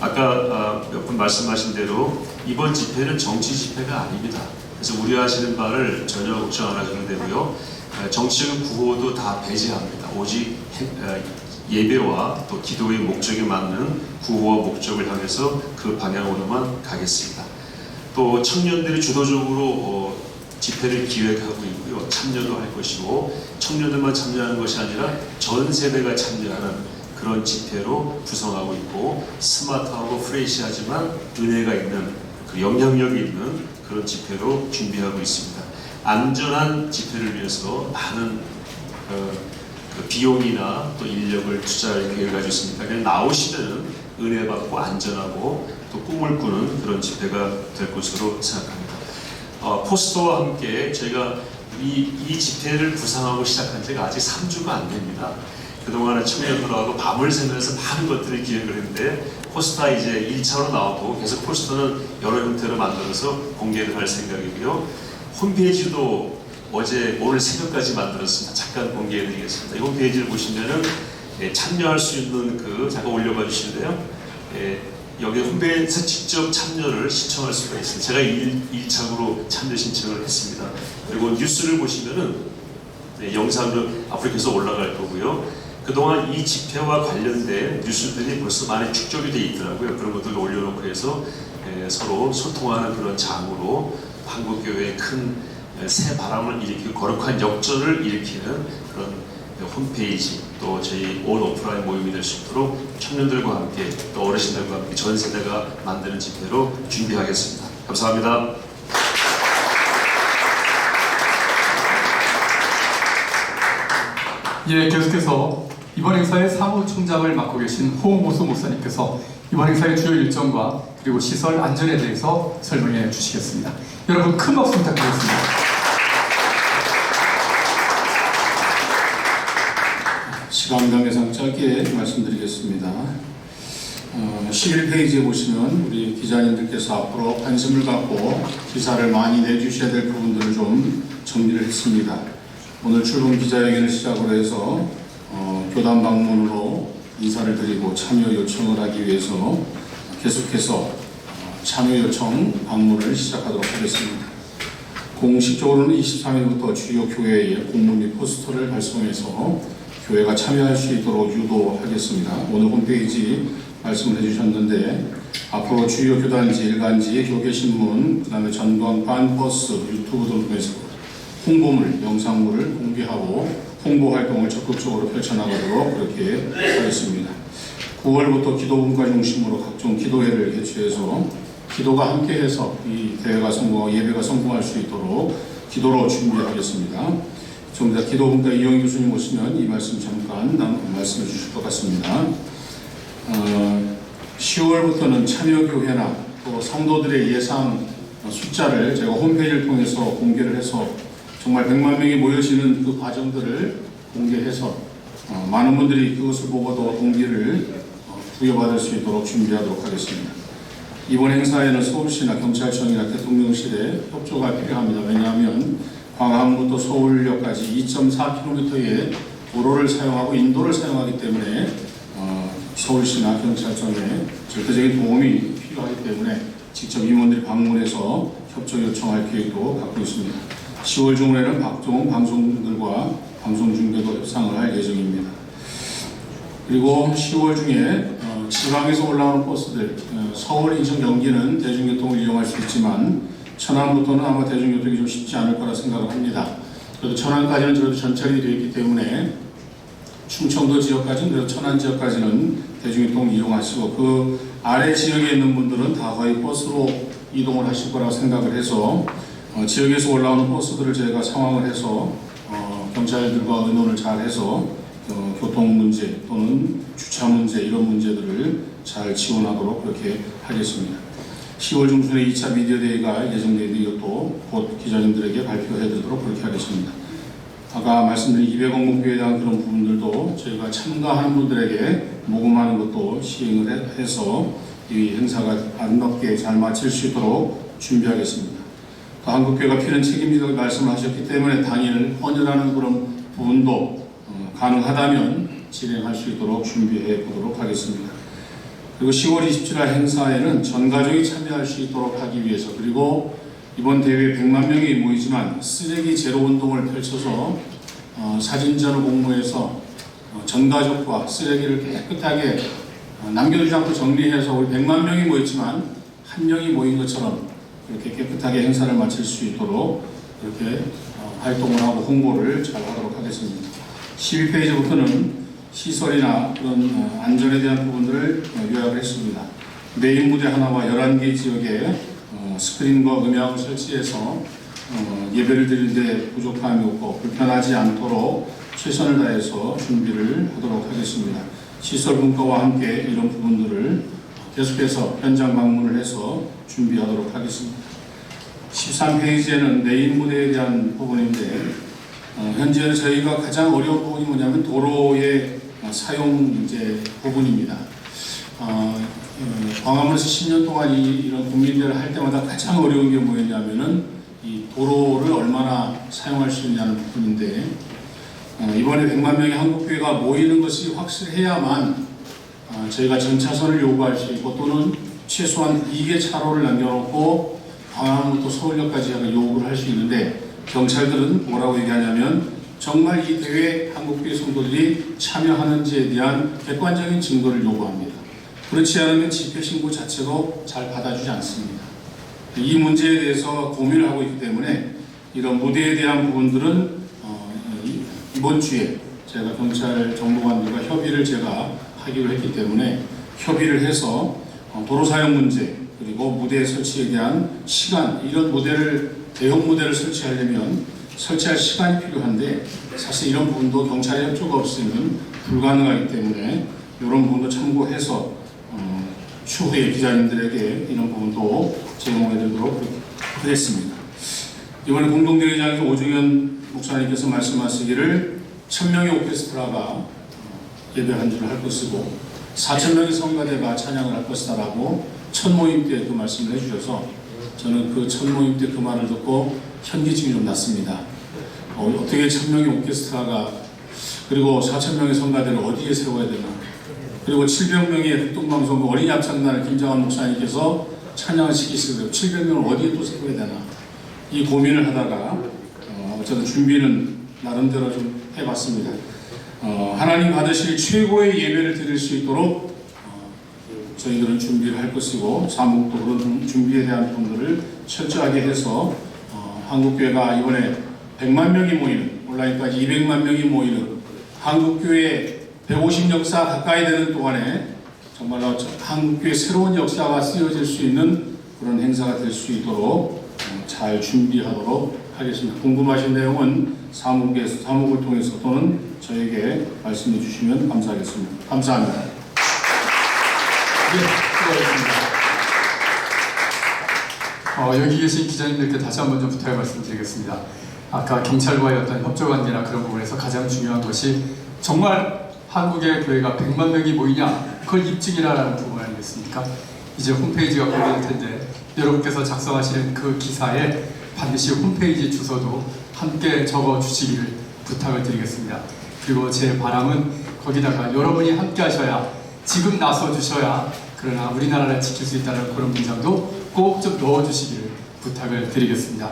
아까 몇 분 말씀하신 대로 이번 집회는 정치 집회가 아닙니다. 그래서 우려하시는 바를 전혀 걱정 안 하셔도 되고요. 정치적인 구호도 다 배제합니다. 오직 예배와 또 기도의 목적에 맞는 구호와 목적을 향해서 그 방향으로만 가겠습니다. 또 청년들이 주도적으로 집회를 기획하고 있고요. 참여도 할 것이고 청년들만 참여하는 것이 아니라 전 세대가 참여하는 그런 집회로 구성하고 있고 스마트하고 프레시하지만 은혜가 있는 그 영향력이 있는 그런 집회로 준비하고 있습니다. 안전한 집회를 위해서 많은 비용이나 또 인력을 투자할 계획을 가지고 있습니다. 그냥 나오시면 은혜 받고 안전하고 또 꿈을 꾸는 그런 집회가 될 것으로 생각합니다. 포스터와 함께 저희가 이 집회를 구상하고 시작한 지가 아직 3주가 안 됩니다. 그동안에 청년들하고 밤을 새면서 많은 것들을 기획을 했는데 포스터 이제 1차로 나오고 계속 포스터는 여러 형태로 만들어서 공개를 할 생각이고요. 홈페이지도 오늘 새벽까지 만들었습니다. 잠깐 공개해 드리겠습니다. 이 홈페이지를 보시면은 참여할 수 있는 잠깐 올려봐 주시는데요. 여기 홈페이지에서 직접 참여를 신청할 수가 있습니다. 제가 1차로 참여 신청을 했습니다. 그리고 뉴스를 보시면은 영상도 앞으로 계속 올라갈 거고요. 그동안 이 집회와 관련된 뉴스들이 벌써 많이 축적이 되어 있더라고요. 그런 것들을 올려놓고 해서 서로 소통하는 그런 장으로 한국교회의 큰 새 바람을 일으키고 거룩한 역전을 일으키는 그런 홈페이지 또 저희 온 오프라인 모임이 될 수 있도록 청년들과 함께 또 어르신들과 함께 전 세대가 만드는 집회로 준비하겠습니다. 감사합니다. 예, 계속해서 이번 행사의 사무총장을 맡고 계신 홍호수 목사님께서 이번 행사의 주요 일정과 그리고 시설 안전에 대해서 설명해 주시겠습니다. 여러분 큰 박수 부탁드리겠습니다. 시간 관계상 짧게 말씀드리겠습니다. 11페이지에 보시면 우리 기자님들께서 앞으로 관심을 갖고 기사를 많이 내주셔야 될 부분들을 좀 정리를 했습니다. 오늘 출근 기자회견을 시작으로 해서 교단 방문으로 인사를 드리고 참여 요청을 하기 위해서 계속해서 참여 요청 방문을 시작하도록 하겠습니다. 공식적으로는 23일부터 주요 교회에 공문 및 포스터를 발송해서 교회가 참여할 수 있도록 유도하겠습니다. 오늘 홈페이지 말씀을 해주셨는데 앞으로 주요 교단지, 일간지, 교계신문, 그 다음에 전광판, 버스, 유튜브 등을 통해서 홍보물, 영상물을 공개하고 홍보 활동을 적극적으로 펼쳐나가도록 그렇게 하겠습니다. 9월부터 기도분과 중심으로 각종 기도회를 개최해서 기도가 함께해서 이 대회가 성공하고 예배가 성공할 수 있도록 기도로 준비하겠습니다. 좀 이따 기도분과 이용 교수님 오시면 이 말씀 잠깐 말씀해 주실 것 같습니다. 10월부터는 참여교회나 또 성도들의 예상 숫자를 제가 홈페이지를 통해서 공개를 해서 정말 100만 명이 모여지는 그 과정들을 공개해서 많은 분들이 그것을 보고도 동기를 부여받을 수 있도록 준비하도록 하겠습니다. 이번 행사에는 서울시나 경찰청이나 대통령실의 협조가 필요합니다. 왜냐하면 광화문부터 서울역까지 2.4km의 도로를 사용하고 인도를 사용하기 때문에 서울시나 경찰청의 절대적인 도움이 필요하기 때문에 직접 임원들이 방문해서 협조 요청할 계획도 갖고 있습니다. 10월 중에는 각종 방송들과 방송중계도 협상을 할 예정입니다. 그리고 10월 중에 지방에서 올라오는 버스들, 서울, 인천, 경기는 대중교통을 이용할 수 있지만 천안부터는 아마 대중교통이 좀 쉽지 않을 거라 생각을 합니다. 그래도 천안까지는 저도 전철이 되어 있기 때문에 충청도 지역까지는, 그래도 천안 지역까지는 대중교통 이용하시고 그 아래 지역에 있는 분들은 다 거의 버스로 이동을 하실 거라고 생각을 해서 지역에서 올라오는 버스들을 저희가 상황을 해서 경찰들과 의논을 잘 해서 교통 문제 또는 주차 문제 이런 문제들을 잘 지원하도록 그렇게 하겠습니다. 10월 중순에 2차 미디어 데이가 예정되어 있는 이것도 곧 기자님들에게 발표해 드리도록 그렇게 하겠습니다. 아까 말씀드린 200억 목표에 대한 그런 부분들도 저희가 참가하는 분들에게 모금하는 것도 시행을 해서 이 행사가 아름답게 잘 마칠 수 있도록 준비하겠습니다. 또 한국교회가 필요한 책임지다고 말씀하셨기 때문에 당일 헌혈하는 그런 부분도 가능하다면 진행할 수 있도록 준비해 보도록 하겠습니다. 그리고 10월 27일 행사에는 전 가족이 참여할 수 있도록 하기 위해서, 그리고 이번 대회에 100만 명이 모이지만 쓰레기 제로 운동을 펼쳐서 사진전을 공모해서 전 가족과 쓰레기를 깨끗하게 남겨두지 않고 정리해서 우리 100만 명이 모였지만 한 명이 모인 것처럼 그렇게 깨끗하게 행사를 마칠 수 있도록 그렇게 활동을 하고 홍보를 잘 하도록 하겠습니다. 12페이지부터는 시설이나 그런 안전에 대한 부분들을 요약을 했습니다. 메인 무대 하나와 11개 지역에 스크린과 음향을 설치해서 예배를 드리는데 부족함이 없고 불편하지 않도록 최선을 다해서 준비를 하도록 하겠습니다. 시설 분과와 함께 이런 부분들을 계속해서 현장 방문을 해서 준비하도록 하겠습니다. 13페이지에는 메인 무대에 대한 부분인데 현재는 저희가 가장 어려운 부분이 뭐냐면 도로의 사용 부분입니다. 광화문에서 10년 동안 이런 국민대회를 할 때마다 가장 어려운 게 뭐였냐면은 이 도로를 얼마나 사용할 수 있냐는 부분인데 이번에 100만 명의 한국교회가 모이는 것이 확실해야만 저희가 전 차선을 요구할 수 있고 또는 최소한 2개 차로를 남겨놓고 광화문부터 서울역까지 요구를 할 수 있는데 경찰들은 뭐라고 얘기하냐면 정말 이 대회에 한국교회 성도들이 참여하는지에 대한 객관적인 증거를 요구합니다. 그렇지 않으면 집회 신고 자체도 잘 받아주지 않습니다. 이 문제에 대해서 고민을 하고 있기 때문에 이런 무대에 대한 부분들은 이번 주에 제가 경찰 정보관들과 협의를 제가 하기로 했기 때문에 협의를 해서 도로 사용 문제 그리고 무대 설치에 대한 시간, 이런 무대를 대형 무대를 설치하려면 설치할 시간이 필요한데 사실 이런 부분도 경찰의 협조가 없으면 불가능하기 때문에 이런 부분도 참고해서 추후에 기자님들에게 이런 부분도 제공해 드리도록 하겠습니다. 이번에 공동대회장에서 오중현 목사님께서 말씀하시기를 1000명의 오케스트라가 예배 한 주를 할 것이고 4,000명의 성가대가 찬양을 할 것이다라고 첫 모임 때 그 말씀을 해주셔서 저는 그 첫 모임 때 그 말을 듣고 현기증이 좀 났습니다. 어떻게 1,000명의 오케스트라가 그리고 4,000명의 성가대를 어디에 세워야 되나, 그리고 700명의 극동방송 어린이 합창단을 김장환 목사님께서 찬양을 시키시고 700명을 어디에 또 세워야 되나, 이 고민을 하다가 저는 준비는 나름대로 좀 해봤습니다. 하나님 받으실 최고의 예배를 드릴 수 있도록 저희들은 준비를 할 것이고, 사목도 그런 준비에 대한 부분들을 철저하게 해서 한국교회가 이번에 100만 명이 모이는, 온라인까지 200만 명이 모이는 한국교회 150 역사 가까이 되는 동안에 정말로 한국교회 새로운 역사가 쓰여질 수 있는 그런 행사가 될 수 있도록 잘 준비하도록 하겠습니다. 궁금하신 내용은 사목을 통해서 또는 저에게 말씀해 주시면 감사하겠습니다. 감사합니다. 네, 수고하셨습니다. 여기 계신 기자님들께 다시 한번 좀 부탁의 말씀드리겠습니다. 아까 경찰과의 어떤 협조관계나 그런 부분에서 가장 중요한 것이 정말 한국의 교회가 100만 명이 모이냐, 그걸 입증이라는 부분 아니겠습니까? 이제 홈페이지가 공개될 텐데 여러분께서 작성하시는 그 기사에 반드시 홈페이지 주소도 함께 적어 주시기를 부탁을 드리겠습니다. 그리고 제 바람은 거기다가 여러분이 함께 하셔야, 지금 나서 주셔야 그러나 우리나라를 지킬 수 있다는 그런 문장도 꼭 좀 넣어 주시기를 부탁을 드리겠습니다.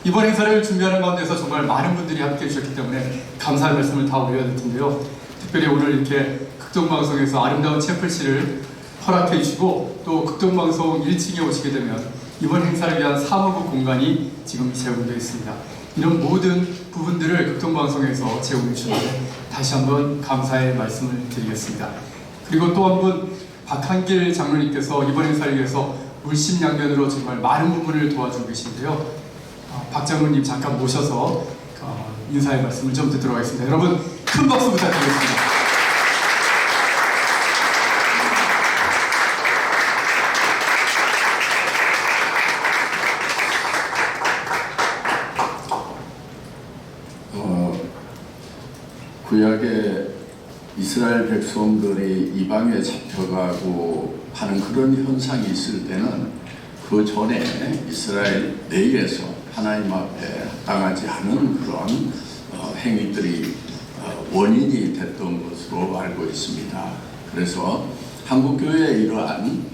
이번 행사를 준비하는 가운데서 정말 많은 분들이 함께 해주셨기 때문에 감사의 말씀을 다 올려야 될 텐데요. 특별히 오늘 이렇게 극동방송에서 아름다운 채플실을 허락해 주시고 또 극동방송 1층에 오시게 되면 이번 행사를 위한 사무국 공간이 지금 제공되어 있습니다. 이런 모든 부분들을 극동방송에서 제공해 주셨는데 다시 한번 감사의 말씀을 드리겠습니다. 그리고 또 한 분 박한길 장로님께서 이번 행사를 위해서 물심양면으로 정말 많은 부분을 도와주고 계신데요. 박 장로님 잠깐 모셔서 인사의 말씀을 좀 듣도록 하겠습니다. 여러분 큰 박수 부탁드리겠습니다. 구약의 이스라엘 백성들이 이방에 잡혀가고 하는 그런 현상이 있을 때는 그 전에 이스라엘 내에서 하나님 앞에 합당하지 않은 그런 행위들이 원인이 됐던 것으로 알고 있습니다. 그래서 한국교회의 이러한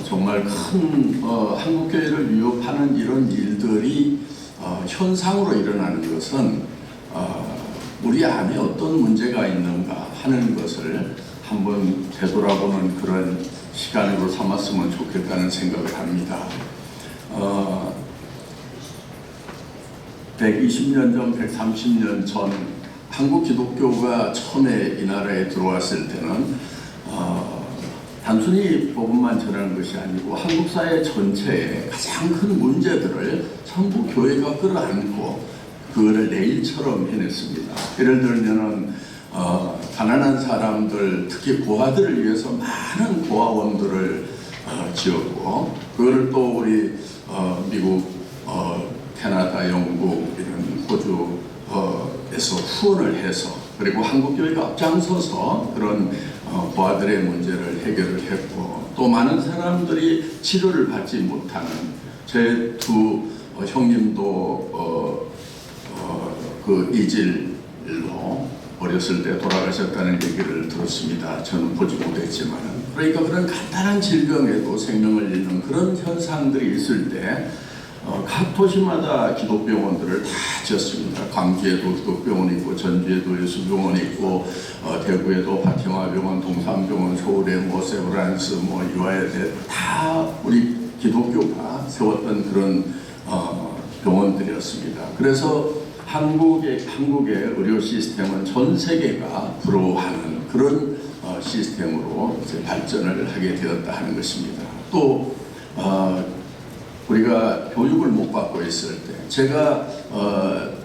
정말 큰 한국교회를 위협하는 이런 일들이 현상으로 일어나는 것은 우리 안에 어떤 문제가 있는가 하는 것을 한번 되돌아보는 그런 시간으로 삼았으면 좋겠다는 생각을 합니다. 120년 전, 130년 전 한국 기독교가 처음에 이 나라에 들어왔을 때는 단순히 복음만 전하는 것이 아니고 한국 사회 전체의 가장 큰 문제들을 전부 교회가 끌어안고 그거를 내일처럼 해냈습니다. 예를 들면은 가난한 사람들, 특히 고아들을 위해서 많은 고아원들을 지었고, 그거를 또 우리 미국, 캐나다, 영국 이런 호주에서 후원을 해서, 그리고 한국교회가 앞장서서 그런 고아들의 문제를 해결을 했고, 또 많은 사람들이 치료를 받지 못하는 제 두 형님도 그 이질로 어렸을 때 돌아가셨다는 얘기를 들었습니다. 저는 보지 못했지만. 그러니까 그런 간단한 질병에도 생명을 잃는 그런 현상들이 있을 때 각 도시마다 기독병원들을 다 지었습니다. 광주에도 기독병원이 있고, 전주에도 예수병원이 있고, 대구에도 파티마병원, 동산병원, 서울에 뭐 세브란스, 뭐 유아여대 다 우리 기독교가 세웠던 그런 병원들이었습니다. 그래서 한국의 의료 시스템은 전 세계가 부러워하는 그런 시스템으로 이제 발전을 하게 되었다 하는 것입니다. 또 우리가 교육을 못 받고 있을 때, 제가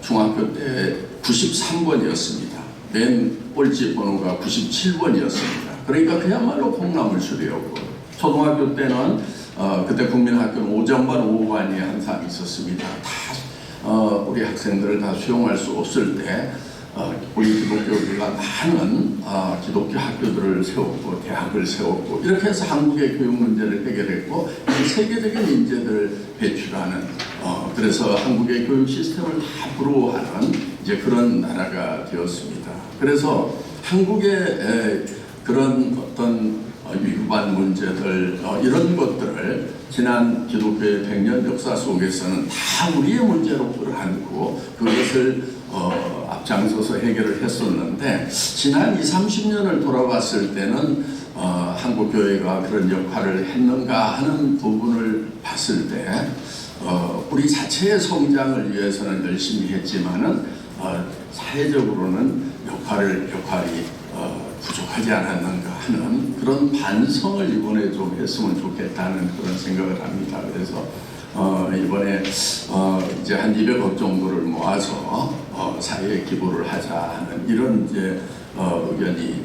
중학교 때 93번이었습니다. 맨 꼴찌 번호가 97번이었습니다. 그러니까 그야말로 콩나물술이었고, 초등학교 때는 그때 국민학교는 5점반, 5반이 항상 있었습니다. 다 우리 학생들을 다 수용할 수 없을 때 우리 기독교계가 많은 기독교 학교들을 세웠고 대학을 세웠고 이렇게 해서 한국의 교육 문제를 해결했고 세계적인 인재들을 배출하는 그래서 한국의 교육 시스템을 다 부러워하는 이제 그런 나라가 되었습니다. 그래서 한국의 그런 어떤 위급한 문제들 이런 것들을 지난 기독교의 100년 역사 속에서는 다 우리의 문제로 끌어안고 그것을 앞장서서 해결을 했었는데 지난 20-30년을 돌아봤을 때는 한국 교회가 그런 역할을 했는가 하는 부분을 봤을 때 우리 자체의 성장을 위해서는 열심히 했지만은 사회적으로는 역할이 부족하지 않았는가 하는 그런 반성을 이번에 좀 했으면 좋겠다는 그런 생각을 합니다. 그래서 이번에 이제 한 200억 정도를 모아서 사회에 기부를 하자 하는 이런 이제 의견이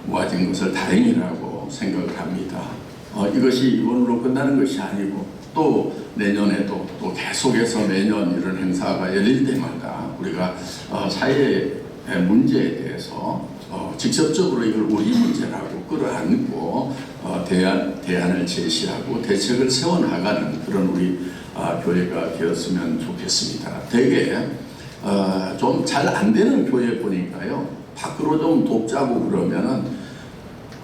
모아진 것을 다행이라고 생각을 합니다. 이것이 이번으로 끝나는 것이 아니고 또 내년에도 또 계속해서 매년 이런 행사가 열릴 때마다 우리가 사회의 문제에 대해서 직접적으로 이걸 우리 문제라고 끌어안고 대안을 제시하고 대책을 세워나가는 그런 우리 교회가 되었으면 좋겠습니다. 되게 좀 잘 안 되는 교회 보니까요. 밖으로 좀 돕자고 그러면은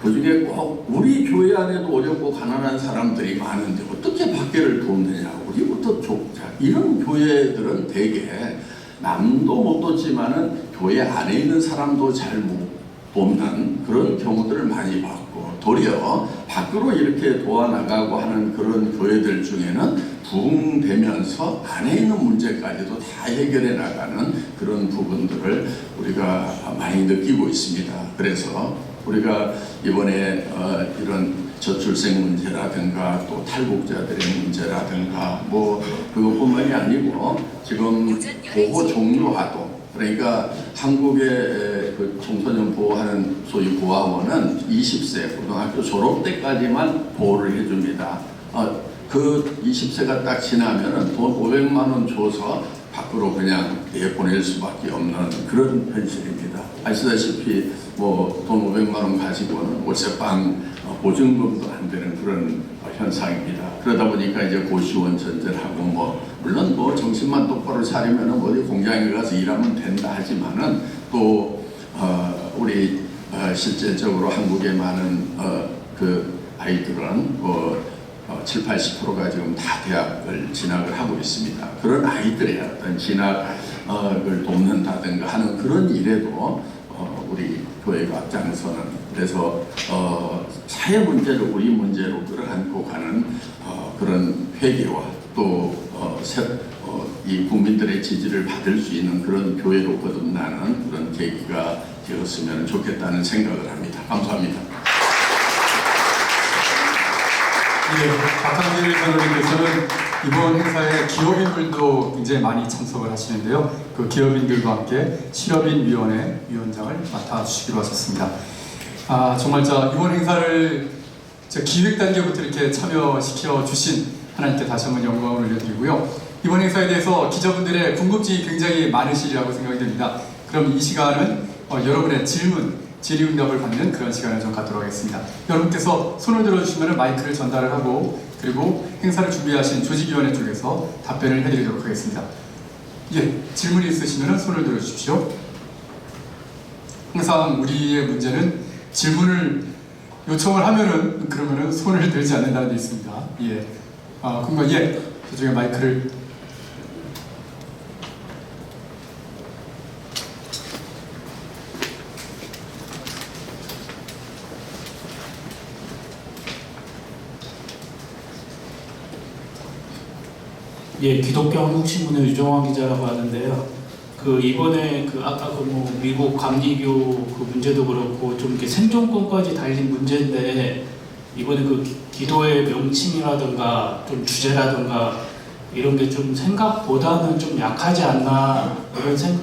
그중에 꼭 우리 교회 안에도 어렵고 가난한 사람들이 많은데 어떻게 밖에를 돕느냐, 우리부터 좁자. 이런 교회들은 되게 남도 못 돕지만은 교회 안에 있는 사람도 잘 못 돕는 그런 경우들을 많이 봤고 도리어 밖으로 이렇게 도와나가고 하는 그런 교회들 중에는 부흥되면서 안에 있는 문제까지도 다 해결해 나가는 그런 부분들을 우리가 많이 느끼고 있습니다. 그래서 우리가 이번에 이런 저출생 문제라든가 또 탈북자들의 문제라든가 뭐 그것뿐만이 아니고 지금 보호 종료화도 그러니까 한국의 그 청소년 보호하는 소위 보호원은 20세 고등학교 졸업 때까지만 보호를 해줍니다. 그 20세가 딱 지나면은 돈 500만 원 줘서 밖으로 그냥 내보낼 수밖에 없는 그런 현실입니다. 아시다시피 뭐 돈 500만 원 가지고는 월세방 보증금도 안 되는 그런 현상입니다. 그러다 보니까 이제 고시원 전제하고 뭐 물론 뭐 정신만 똑바로 차리면은 어디 공장에 가서 일하면 된다 하지만은 또 우리 실제적으로 한국의 많은 그 아이들은 70-80%가 지금 다 대학을 진학을 하고 있습니다. 그런 아이들의 어떤 진학을 돕는다든가 하는 그런 일에도 우리 교회가 앞장서는 그래서 사회 문제를 우리 문제로 끌어안고 가는 그런 회개와 또 이 국민들의 지지를 받을 수 있는 그런 교회로 거듭나는 그런 계기가 되었으면 좋겠다는 생각을 합니다. 감사합니다. 박한길 장로님께서는 이번 행사에 기업인들도 굉장히 많이 참석을 하시는데요. 그 기업인들과 함께 실업인위원회 위원장을 맡아주시기로 하셨습니다. 정말 이번 행사를 기획 단계부터 이렇게 참여시켜 주신 하나님께 다시 한번 영광을 올려드리고요. 이번 행사에 대해서 기자분들의 궁금증이 굉장히 많으시리라고 생각이 됩니다. 그럼 이 시간은 여러분의 질의응답을 받는 그런 시간을 좀 갖도록 하겠습니다. 여러분께서 손을 들어주시면 마이크를 전달을 하고 그리고 행사를 준비하신 조직위원회 쪽에서 답변을 해드리도록 하겠습니다. 질문이 있으시면 손을 들어주십시오. 항상 우리의 문제는 질문을 요청을 하면은 그러면은 손을 들지 않는다는 데 있습니다. 저쪽에 마이크를 기독교 한국신문의 유정환 기자라고 하는데요. 이번에 아까 미국 감리교 그 문제도 그렇고 좀 이렇게 생존권까지 달린 문제인데 이번에 기도의 명칭이라든가 좀 주제라든가 이런 게 좀 생각보다는 좀 약하지 않나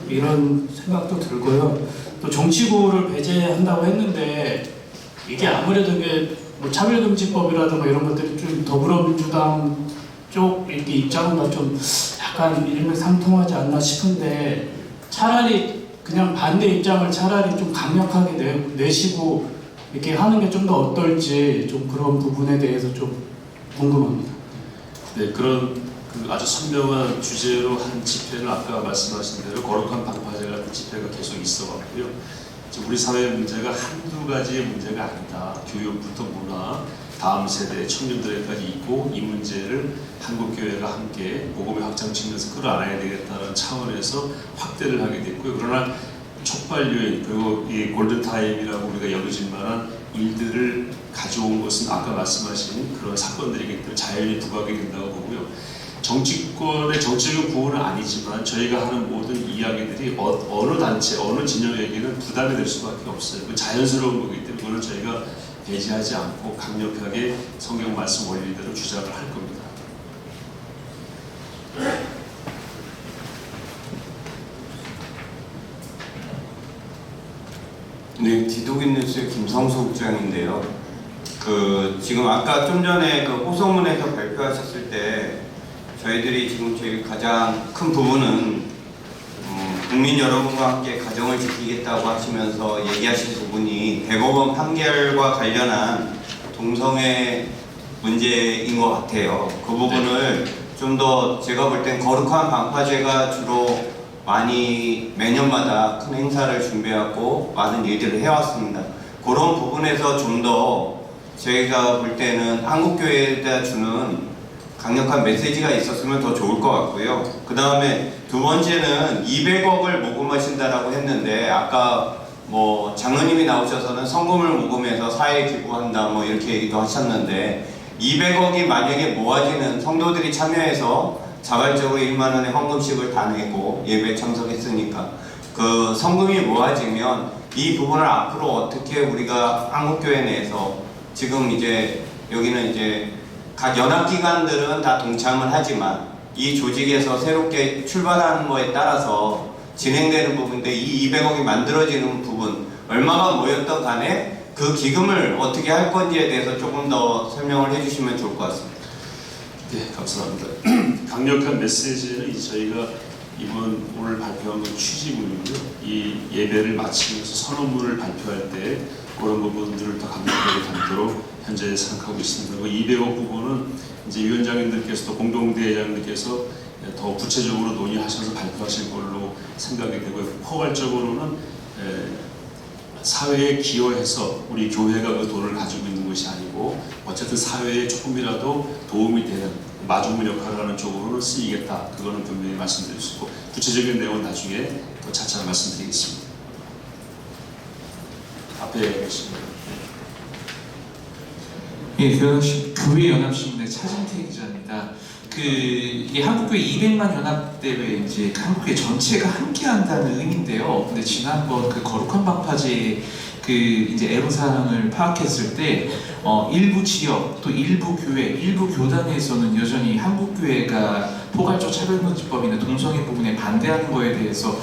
이런 생각도 들고요. 또 정치구를 배제한다고 했는데 이게 아무래도 이게 차별금지법이라든가 이런 것들이 좀 더불어민주당 쪽 이렇게 입장과 좀 약간 일맥상통하지 않나 싶은데 차라리 그냥 반대 입장을 차라리 좀 강력하게 내시고 이렇게 하는 게 좀 더 어떨지 좀 그런 부분에 대해서 좀 궁금합니다. 네, 그런 그 아주 선명한 주제로 한 집회는 아까 말씀하신 대로 거룩한 방파제 같은 집회가 계속 있어 왔고요. 우리 사회의 문제가 한두 가지의 문제가 아니다. 교육부터 문화, 다음 세대 청년들에까지 있고 이 문제를 한국교회가 함께 복음의 확장 측면에서 끌어안아야 되겠다는 차원에서 확대를 하게 됐고요. 그러나 촉발유인 그리고 이 골든타임이라고 우리가 여겨질 만한 일들을 가져온 것은 아까 말씀하신 그런 사건들이기 때문에 자연히 부각이 된다고 보고요. 정치권의 정치적인 부분은 아니지만 저희가 하는 모든 이야기들이 어느 단체, 어느 진영에게는 부담이 될 수밖에 없어요. 그 자연스러운 거기 때문에 그걸 저희가 배제하지 않고 강력하게 성경 말씀 원리대로 주장을 할 겁니다. 네, 기독인 뉴스의 김성수 국장인데요. 지금 아까 좀 전에 호소문에서 발표하셨을 때 저희들이 지금 제일 가장 큰 부분은 국민 여러분과 함께 가정을 지키겠다고 하시면서 얘기하신 부분이 대법원 판결과 관련한 동성애 문제인 것 같아요. 그 부분을 좀 더 제가 볼 땐 거룩한 방파제가 주로 많이 매년마다 큰 행사를 준비하고 많은 일들을 해왔습니다. 그런 부분에서 좀 더 저희가 볼 때는 한국교회에다 주는 강력한 메시지가 있었으면 더 좋을 것 같고요. 그 다음에 두 번째는 200억을 모금하신다라고 했는데 아까 장로님이 나오셔서는 성금을 모금해서 사회에 기부한다 이렇게 얘기도 하셨는데 200억이 만약에 모아지는 성도들이 참여해서 자발적으로 1만 원의 헌금식을 다 내고 예배에 참석했으니까 그 성금이 모아지면 이 부분을 앞으로 어떻게 우리가 한국교회 내에서 지금 이제 여기는 이제 각 연합기관들은 다 동참을 하지만 이 조직에서 새롭게 출발하는 거에 따라서 진행되는 부분인데 이 200억이 만들어지는 부분 얼마가 모였던 간에 그 기금을 어떻게 할 건지에 대해서 조금 더 설명을 해주시면 좋을 것 같습니다. 네, 감사합니다. 강력한 메시지는 저희가 오늘 발표한 건 취지문이고요. 이 예배를 마치면서 선언문을 발표할 때 그런 부분들을 더 강력하게 담도록 현재 생각하고 있습니다. 200억 부분은 이제 위원장님들께서도 공동대회장님께서 더 구체적으로 논의하셔서 발표하실 걸로 생각이 되고요. 포괄적으로는 사회에 기여해서 우리 교회가 그 돈을 가지고 있는 것이 아니고 어쨌든 사회에 조금이라도 도움이 되는 마중물 역할을 하는 쪽으로는 쓰이겠다. 그거는 분명히 말씀드릴 수 있고 구체적인 내용은 나중에 더 차차 말씀드리겠습니다. 앞에 계십니다. 예, 교회 연합신문의 차진태 기자입니다. 이게 한국교회 200만 연합대회 이제 한국교회 전체가 함께한다는 의미인데요. 근데 지난번 거룩한 방파제 이제 애로사항을 파악했을 때 일부 지역 또 일부 교회, 일부 교단에서는 여전히 한국교회가 포괄적 차별금지법이나 동성애 부분에 반대하는 거에 대해서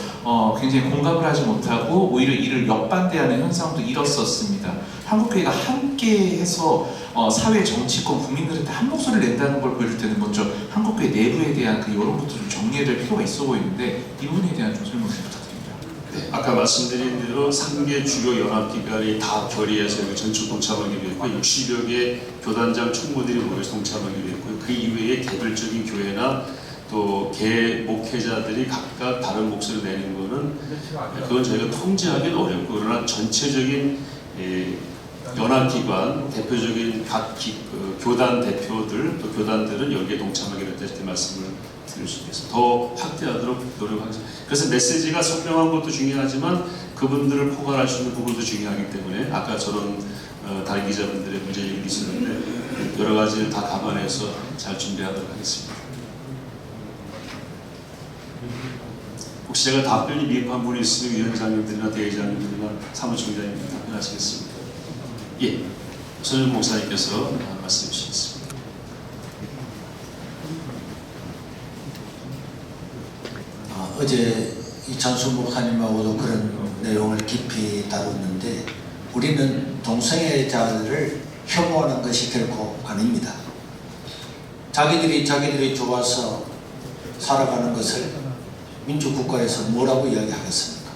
굉장히 공감을 하지 못하고 오히려 이를 역반대하는 현상도 일었었습니다. 한국교회가 함께해서 사회, 정치권, 국민들한테 한 목소리를 낸다는 걸 보여줄 때는 먼저 한국교회 내부에 대한 여론부터 좀 정리해야 될 필요가 있어 보이는데 이 부분에 대한 좀 설명 부탁드립니다. 네, 아까 말씀드린 대로 3개 주요 연합기관이 다 결의해서 전축 동참하기로 했고 60여 개 교단장 총무들이 모여서 동참하기로 했고요. 그 이외에 개별적인 교회나 또 개 목회자들이 각각 다른 목소리를 내는 거는 그건 저희가 통제하기는 어렵고 그러나 전체적인 연합기관 대표적인 각 교단 대표들 또 교단들은 여기에 동참하기로 했다 이렇게 말씀을 드릴 수 있겠습니다. 더 확대하도록 노력하겠습니다. 그래서 메시지가 선명한 것도 중요하지만 그분들을 포괄할 수 있는 부분도 중요하기 때문에 아까 저런 다른 기자분들의 문제 얘기도 있었는데 여러 가지를 다 감안해서 잘 준비하도록 하겠습니다. 혹시 제가 답변이 미흡한 분이 있으면 위원장님들이나 대회장님들이나 사무총장님들 답변하시겠습니다. 예, 손영 목사님께서 말씀해 주시겠습니다. 어제 이찬수 목사님하고도 그런 내용을 깊이 다뤘는데 우리는 동성애자들을 혐오하는 것이 결코 아닙니다. 자기들이 좋아서 살아가는 것을 민주국가에서 뭐라고 이야기하겠습니까?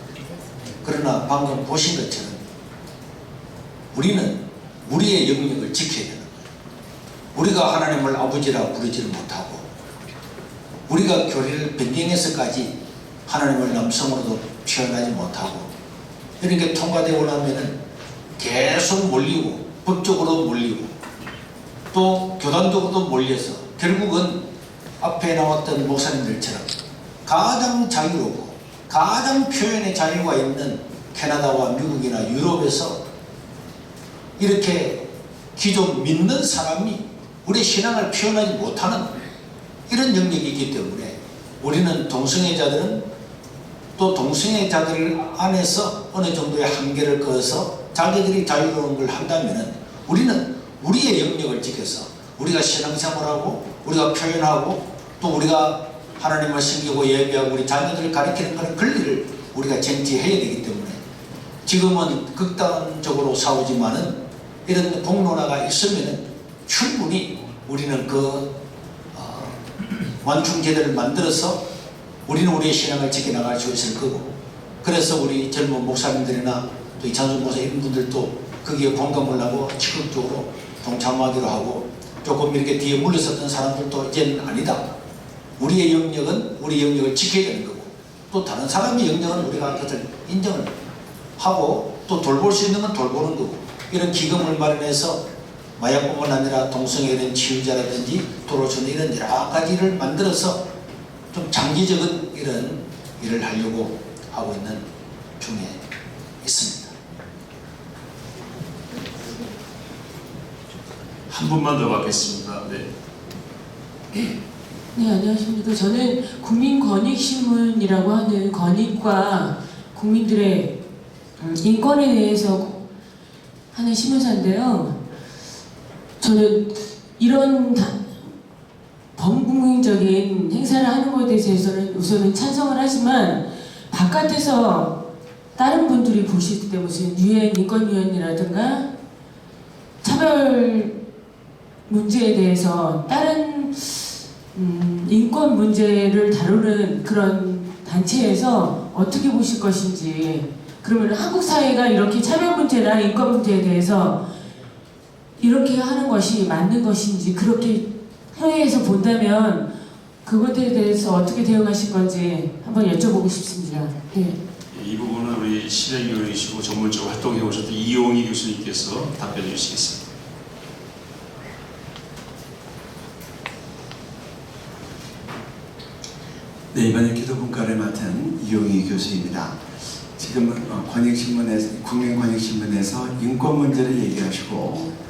그러나 방금 보신 것처럼 우리는 우리의 영역을 지켜야 되는 거예요. 우리가 하나님을 아버지라 부르지를 못하고 우리가 교리를 변경해서까지 하나님을 남성으로도 표현하지 못하고 이런 게 통과되고 나면은 계속 몰리고 법적으로 몰리고 또 교단적으로도 몰려서 결국은 앞에 나왔던 목사님들처럼 가장 자유롭고 가장 표현의 자유가 있는 캐나다와 미국이나 유럽에서 이렇게 기존 믿는 사람이 우리의 신앙을 표현하지 못하는 이런 영역이 있기 때문에 우리는 동성애자들은 또 동성애자들 안에서 어느 정도의 한계를 그어서 자기들이 자유로운 걸 한다면 우리는 우리의 영역을 지켜서 우리가 신앙생활하고 우리가 표현하고 또 우리가 하나님을 섬기고 예배하고 우리 자녀들을 가르치는 그런 권리를 우리가 쟁취해야 되기 때문에 지금은 극단적으로 싸우지만은 이런 공론화가 있으면은 충분히 우리는 그 완충제도를 만들어서 우리는 우리의 신앙을 지켜나갈 수 있을 거고 그래서 우리 젊은 목사님들이나 또 이찬수 목사 이런 분들도 거기에 공감을 하고 적극적으로 동참하기로 하고 조금 이렇게 뒤에 물러섰던 사람들도 이제는 아니다. 우리의 영역은 우리 영역을 지켜야 되는 거고 또 다른 사람의 영역은 우리가 그것을 인정을 하고 또 돌볼 수 있는 건 돌보는 거고 이런 기금을 마련해서 마약뿐만 아니라 동성애에 대한 치유자라든지 도로주는 이런 여러 가지를 만들어서 좀 장기적인 이런 일을 하려고 하고 있는 중에 있습니다. 한 분만 더 받겠습니다. 네. 네, 안녕하십니까. 저는 국민권익신문이라고 하는 권익과 국민들의 인권에 대해서 하는 신문사인데요. 저는 이런 범국민적인 행사를 하는 것에 대해서는 우선은 찬성을 하지만 바깥에서 다른 분들이 보실 때 무슨 유엔 인권위원이라든가 차별 문제에 대해서 다른 인권 문제를 다루는 그런 단체에서 어떻게 보실 것인지 그러면 한국 사회가 이렇게 차별 문제나 인권 문제에 대해서 이렇게 하는 것이 맞는 것인지 그렇게 해외에서 본다면 그것에 대해서 어떻게 대응하실 건지 한번 여쭤보고 싶습니다. 네. 이 부분은 우리 실행위원이시고 전문적으로 활동해 오셨던 이용희 교수님께서 답변해 주시겠습니다. 네, 이번에 기도분과를 맡은 이용희 교수입니다. 지금은 권익신문에서, 국민권익신문에서 인권 문제를 얘기하시고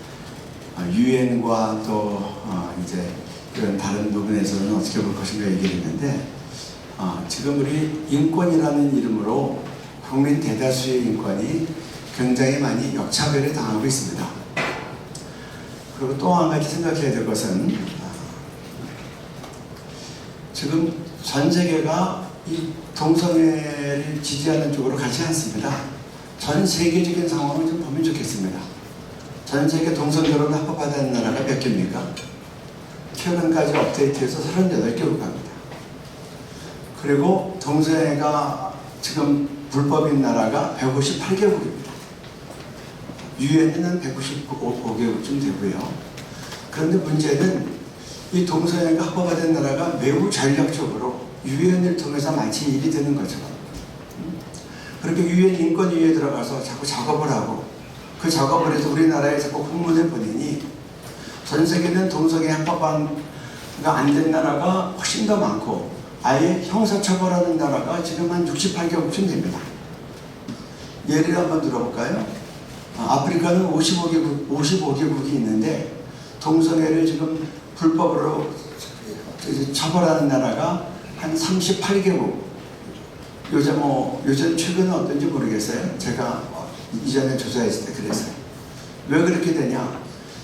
유엔과 또 이제 이런 다른 부분에서는 어떻게 볼 것인가 얘기를 했는데 지금 우리 인권이라는 이름으로 국민 대다수의 인권이 굉장히 많이 역차별을 당하고 있습니다. 그리고 또 한 가지 생각해야 될 것은 지금 전 세계가 이 동성애를 지지하는 쪽으로 가지 않습니다. 전 세계적인 상황을 좀 보면 좋겠습니다. 전 세계 동성결혼을 합법화된 나라가 몇 개입니까? 최근까지 업데이트해서 38개국 갑니다. 그리고 동성애가 지금 불법인 나라가 158개국입니다. 유엔은 195개국쯤 되고요. 그런데 문제는 이 동성애가 합법화된 나라가 매우 전략적으로 유엔을 통해서 마치 일이 되는 거죠. 그렇게 유엔 인권위에 들어가서 자꾸 작업을 하고 그 작업을 해서 우리나라에 자꾸 공문을 보내니 전 세계는 동성애 합법화가 안 된 나라가 훨씬 더 많고 아예 형사처벌하는 나라가 지금 한 68개국쯤 됩니다. 예를 한번 들어볼까요? 아프리카는 55개국이 있는데 동성애를 지금 불법으로 처벌하는 나라가 한 38개국. 요즘 최근은 어떤지 모르겠어요. 제가 이전에 조사했을 때 그랬어요. 왜 그렇게 되냐?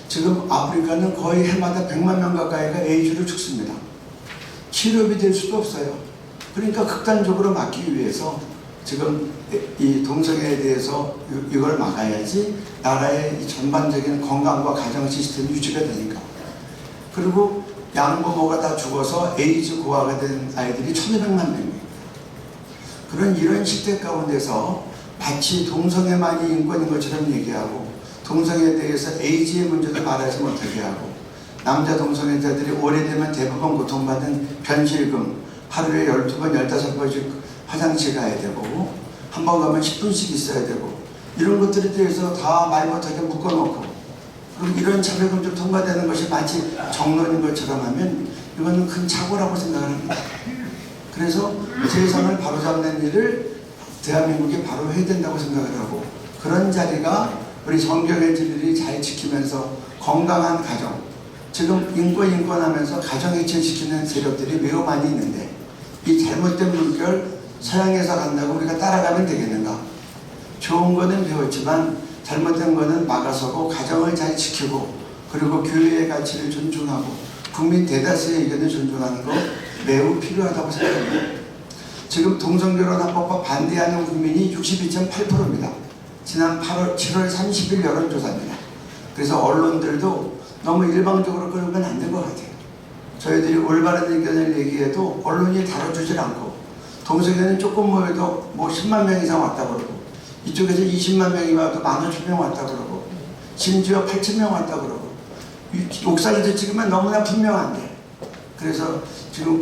지금 아프리카는 거의 해마다 100만 명 가까이가 에이즈로 죽습니다. 치료비 될 수도 없어요. 그러니까 극단적으로 막기 위해서 지금 이 동성애에 대해서 이걸 막아야지 나라의 전반적인 건강과 가정 시스템 유지가 되니까. 그리고 양부모가 다 죽어서 에이즈 고아가 된 아이들이 1200만 명입니다. 이런 시대 가운데서 같이 동성애만이 인권인 것처럼 얘기하고 동성애에 대해서 에이즈의 문제도 말하지 못하게 하고 남자 동성애자들이 오래되면 대부분 고통받는 변실금 하루에 12번, 15번씩 화장실 가야 되고 한 번 가면 10분씩 있어야 되고 이런 것들에 대해서 다 말 못하게 묶어놓고 그리고 이런 차별금지 통과되는 것이 마치 정론인 것처럼 하면 이거는 큰 착오라고 생각을 합니다. 그래서 세상을 바로잡는 일을 대한민국이 바로 해야 된다고 생각을 하고 그런 자리가 우리 성경의 진리를 잘 지키면서 건강한 가정 지금 인권 하면서 가정 해체시키는 세력들이 매우 많이 있는데 이 잘못된 물결 서양에서 간다고 우리가 따라가면 되겠는가? 좋은 거는 배웠지만 잘못된 거는 막아서고 가정을 잘 지키고 그리고 교회의 가치를 존중하고 국민 대다수의 의견을 존중하는 거 매우 필요하다고 생각합니다. 지금 동성결혼 합법화 반대하는 국민이 62.8%입니다. 지난 7월 30일 여론조사입니다. 그래서 언론들도 너무 일방적으로 끌면 안 된 것 같아요. 저희들이 올바른 의견을 얘기해도 언론이 다뤄주질 않고 동성애는 조금 모여도 뭐 10만 명 이상 왔다 그러고 이쪽에서 20만 명이 와도 15,000명 왔다 그러고 심지어 8,000명 왔다 그러고 옥상에서 찍으면 너무나 분명한데 그래서 지금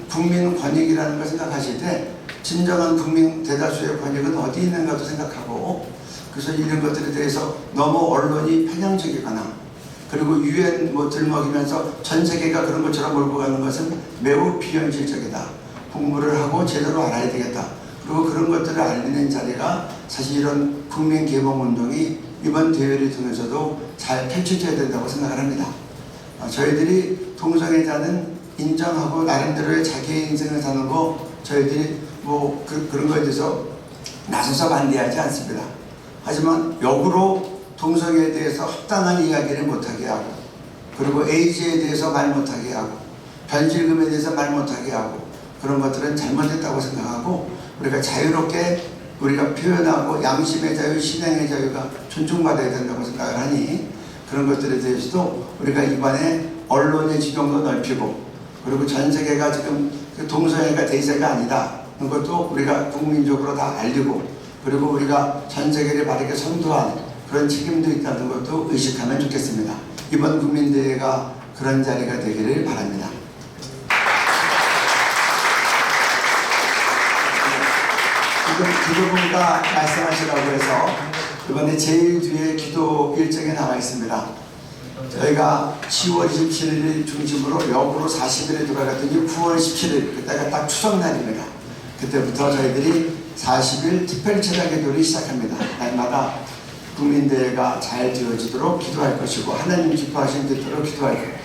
국민 권익이라는 걸 생각하실 때 진정한 국민 대다수의 권익은 어디 있는가도 생각하고 그래서 이런 것들에 대해서 너무 언론이 편향적이거나 그리고 유엔 뭐 들먹이면서 전 세계가 그런 것처럼 몰고 가는 것은 매우 비현실적이다. 공부를 하고 제대로 알아야 되겠다. 그리고 그런 것들을 알리는 자리가 사실 이런 국민 개봉 운동이 이번 대회를 통해서도 잘 펼쳐져야 된다고 생각을 합니다. 저희들이 동성애자는 인정하고 나름대로의 자기의 인생을 사는 거 저희들이 뭐 그런 거에 대해서 나서서 반대하지 않습니다. 하지만 역으로 동성애에 대해서 합당한 이야기를 못하게 하고 그리고 에이즈에 대해서 말 못하게 하고 변질금에 대해서 말 못하게 하고 그런 것들은 잘못했다고 생각하고 우리가 자유롭게 우리가 표현하고 양심의 자유, 신앙의 자유가 존중받아야 된다고 생각을 하니 그런 것들에 대해서도 우리가 이번에 언론의 지경도 넓히고 그리고 전 세계가 지금 동성애가 대세가 아니다. 그것도 우리가 국민적으로 다 알리고 그리고 우리가 전 세계를 바르게 선도한 그런 책임도 있다는 것도 의식하면 좋겠습니다. 이번 국민대회가 그런 자리가 되기를 바랍니다. 지금 기도부가 말씀하시라고 해서 이번에 제일 뒤에 기도 일정에 나와 있습니다. 저희가 10월 27일 중심으로 역으로 40일에 돌아갔더니 9월 17일 그때가 딱 추석날입니다. 그때부터 저희들이 40일 특별 체다 기도를 시작합니다. 날마다 국민대회가 잘 되어지도록 기도할 것이고 하나님 기뻐하신 뜻대로 기도할 거예요.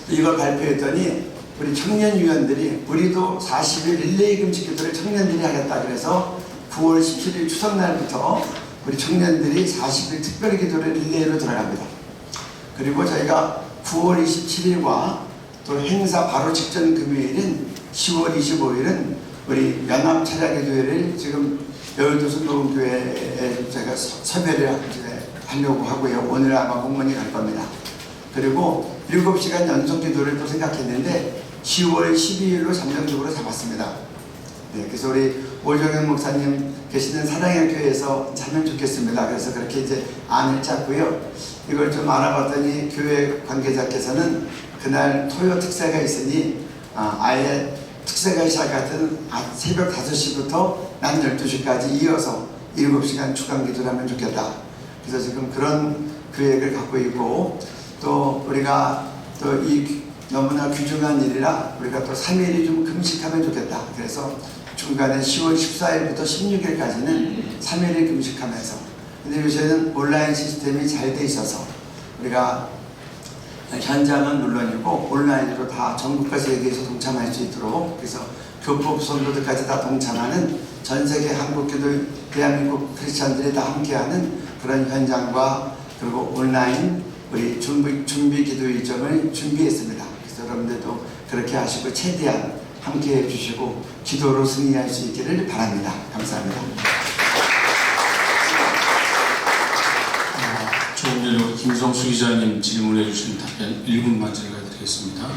이걸 발표했더니 우리 청년위원들이 우리도 40일 릴레이 금식 기도를 청년들이 하겠다 그래서 9월 17일 추석날부터 우리 청년들이 40일 특별 기도를 릴레이로 들어갑니다. 그리고 저희가 9월 27일과 또 행사 바로 직전 금요일인 10월 25일은 우리 연합 찬양기도회를 지금 여의도선 노원교회에 제가 섭외를 하려고 하고요. 오늘 아마 공문이 갈 겁니다. 그리고 7시간 연속 기도를 또 생각했는데 10월 12일로 잠정적으로 잡았습니다. 네, 그래서 우리 오정현 목사님 계시는 사랑의 교회에서 하면 좋겠습니다. 그래서 그렇게 이제 안을 짰고요. 이걸 좀 알아봤더니 교회 관계자께서는 그날 토요 특세가 있으니 아예 특세가 시작하던 새벽 5시부터 낮 12시까지 이어서 7시간 추강 기도를 하면 좋겠다. 그래서 지금 그런 계획을 갖고 있고 또 우리가 또 이 너무나 귀중한 일이라 우리가 또 3일이 좀 금식하면 좋겠다. 그래서 중간에 10월 14일부터 16일까지는 3일을 금식하면서 근데 요새는 온라인 시스템이 잘 돼 있어서 우리가 현장은 물론이고 온라인으로 다 전국과 세계에서 동참할 수 있도록 그래서 교포 성도들까지 다 동참하는 전 세계 한국교도 대한민국 크리스찬들이 다 함께하는 그런 현장과 그리고 온라인 우리 준비 기도 일정을 준비했습니다. 그래서 여러분들도 그렇게 하시고 최대한 함께해 주시고 기도로 승리할 수 있기를 바랍니다. 감사합니다. 조금 전에 김성수 기자님 질문해 주신 답변 1분만 제가 드리겠습니다.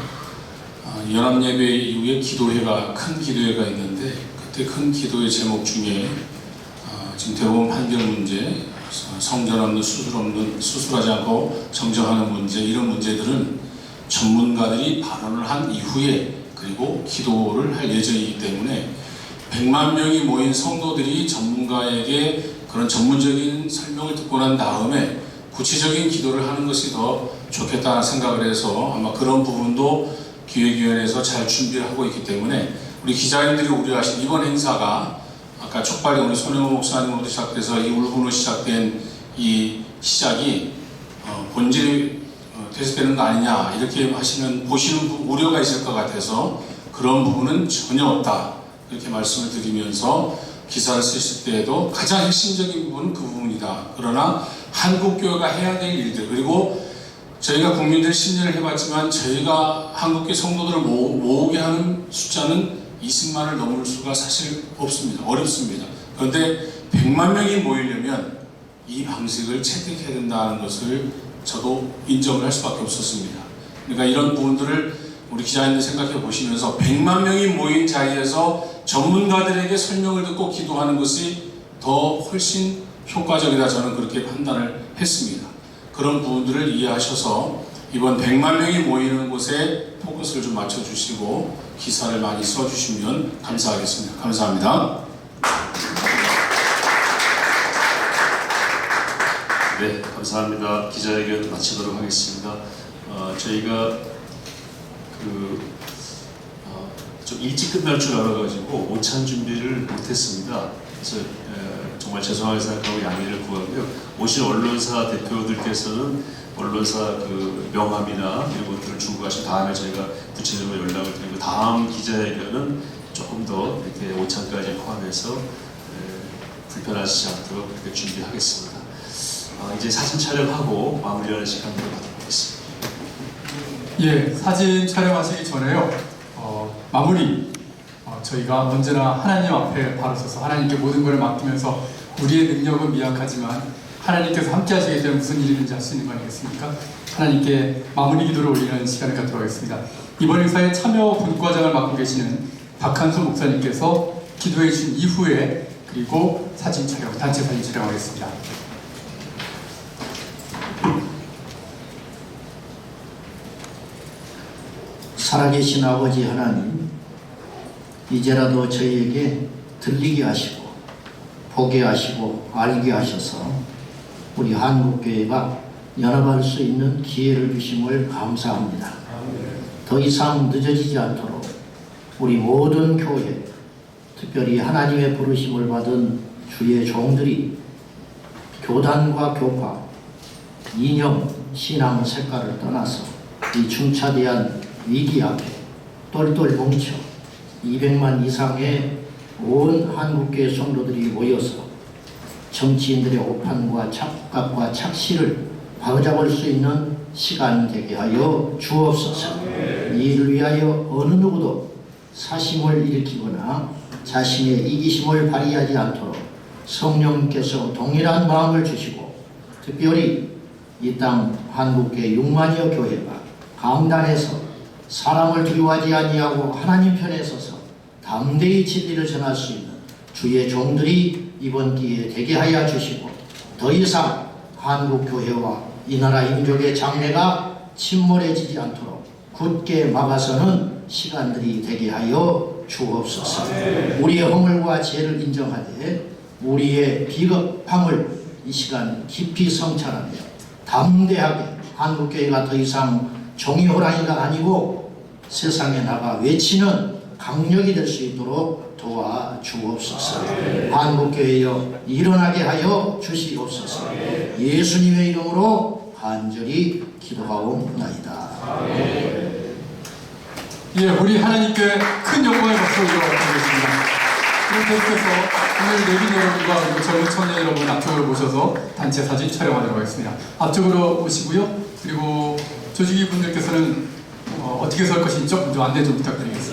연합예배 이후에 기도회가 큰 기도회가 있는데 그때 큰 기도의 제목 중에 지금 대법원 판결 문제, 성전 없는 수술하지 않고 정정하는 문제, 이런 문제들은 전문가들이 발언을 한 이후에 그리고 기도를 할 예정이기 때문에 100만 명이 모인 성도들이 전문가에게 그런 전문적인 설명을 듣고 난 다음에 구체적인 기도를 하는 것이 더 좋겠다는 생각을 해서 아마 그런 부분도 기획위원회에서 잘 준비를 하고 있기 때문에 우리 기자님들이 우려하신 이번 행사가 아까 촉발이 우리 손영호 목사님으로부터 시작돼서 이 울분으로 시작된 이 시작이 본질이 퇴색되는 거 아니냐 이렇게 하시면 보시는 우려가 있을 것 같아서 그런 부분은 전혀 없다 이렇게 말씀을 드리면서 기사를 쓰실 때에도 가장 핵심적인 부분은 그 부분이다. 그러나 한국교회가 해야 될 일들 그리고 저희가 국민들 심리를 해봤지만 저희가 한국교회 성도들을 모으게 하는 숫자는 20만을 넘을 수가 사실 없습니다. 어렵습니다. 그런데 100만 명이 모이려면 이 방식을 채택해야 된다는 것을 저도 인정을 할 수밖에 없었습니다. 그러니까 이런 부분들을 우리 기자님들 생각해 보시면서 100만 명이 모인 자리에서 전문가들에게 설명을 듣고 기도하는 것이 더 훨씬 효과적이다 저는 그렇게 판단을 했습니다. 그런 부분들을 이해하셔서 이번 100만 명이 모이는 곳에 포커스를 좀 맞춰주시고 기사를 많이 써주시면 감사하겠습니다. 감사합니다. 네, 감사합니다. 기자회견 마치도록 하겠습니다. 저희가 좀 일찍 끝날 줄 알아가지고 오찬 준비를 못했습니다. 그래서 정말 죄송하게 생각하고 양해를 구하고요. 오신 언론사 대표들께서는 언론사 그 명함이나 이런 것들을 주고 가신 다음에 저희가 구체적으로 연락을 드리고 다음 기자회견은 조금 더 이렇게 오찬까지 포함해서 불편하시지 않도록 그렇게 준비하겠습니다. 이제 사진 촬영하고 마무리하는 시간으로 가도록 하겠습니다. 예, 사진 촬영하시기 전에요. 마무리 저희가 언제나 하나님 앞에 바로 서서 하나님께 모든 것을 맡기면서 우리의 능력은 미약하지만 하나님께서 함께 하시기 때문에 무슨 일이든지 할 수 있는 거 아니겠습니까? 하나님께 마무리 기도를 올리는 시간을 갖도록 하겠습니다. 이번 행사에 참여 분과장을 맡고 계시는 박한수 목사님께서 기도해 주신 이후에 그리고 사진 촬영, 단체 사진 촬영하겠습니다. 살아계신 아버지 하나님, 이제라도 저희에게 들리게 하시고 보게 하시고 알게 하셔서 우리 한국교회가 연합할 수 있는 기회를 주심을 감사합니다. 더 이상 늦어지지 않도록 우리 모든 교회, 특별히 하나님의 부르심을 받은 주의 종들이 교단과 교파, 이념, 신앙 색깔을 떠나서 이 중차대한 위기 앞에 똘똘 뭉쳐 200만 이상의 온 한국교회 성도들이 모여서 정치인들의 오판과 착각과 착시를 바로잡을 수 있는 시간 되게 하여 주옵소서. 이를 위하여 어느 누구도 사심을 일으키거나 자신의 이기심을 발휘하지 않도록 성령께서 동일한 마음을 주시고 특별히 이 땅 한국의 6만여 교회가 강단에서 사람을 두려워하지 아니하고 하나님 편에 서서 담대히 진리를 전할 수 있는 주의 종들이 이번 기회에 되게 하여 주시고 더 이상 한국교회와 이 나라 민족의 장래가 침몰해지지 않도록 굳게 막아서는 시간들이 되게 하여 주옵소서. 우리의 허물과 죄를 인정하되 우리의 비겁함을 이 시간 깊이 성찰하며 담대하게 한국교회가 더 이상 종이 호랑이가 아니고 세상에 나가 외치는 강력이 될 수 있도록 도와주옵소서. 한국교회여 일어나게 하여 주시옵소서. 예수님의 이름으로 간절히 기도하옵나이다. 예, 우리 하나님께 큰 영광의 박수를 드리겠습니다. 그럼 계속해서 오늘 내빈 여러분과 그리고 젊은 청년 여러분 앞쪽으로 모셔서 단체 사진 촬영하도록 하겠습니다. 앞쪽으로 오시고요. 그리고 조직위 분들께서는 어떻게 설 것인지 좀 안내 좀 부탁드리겠습니다.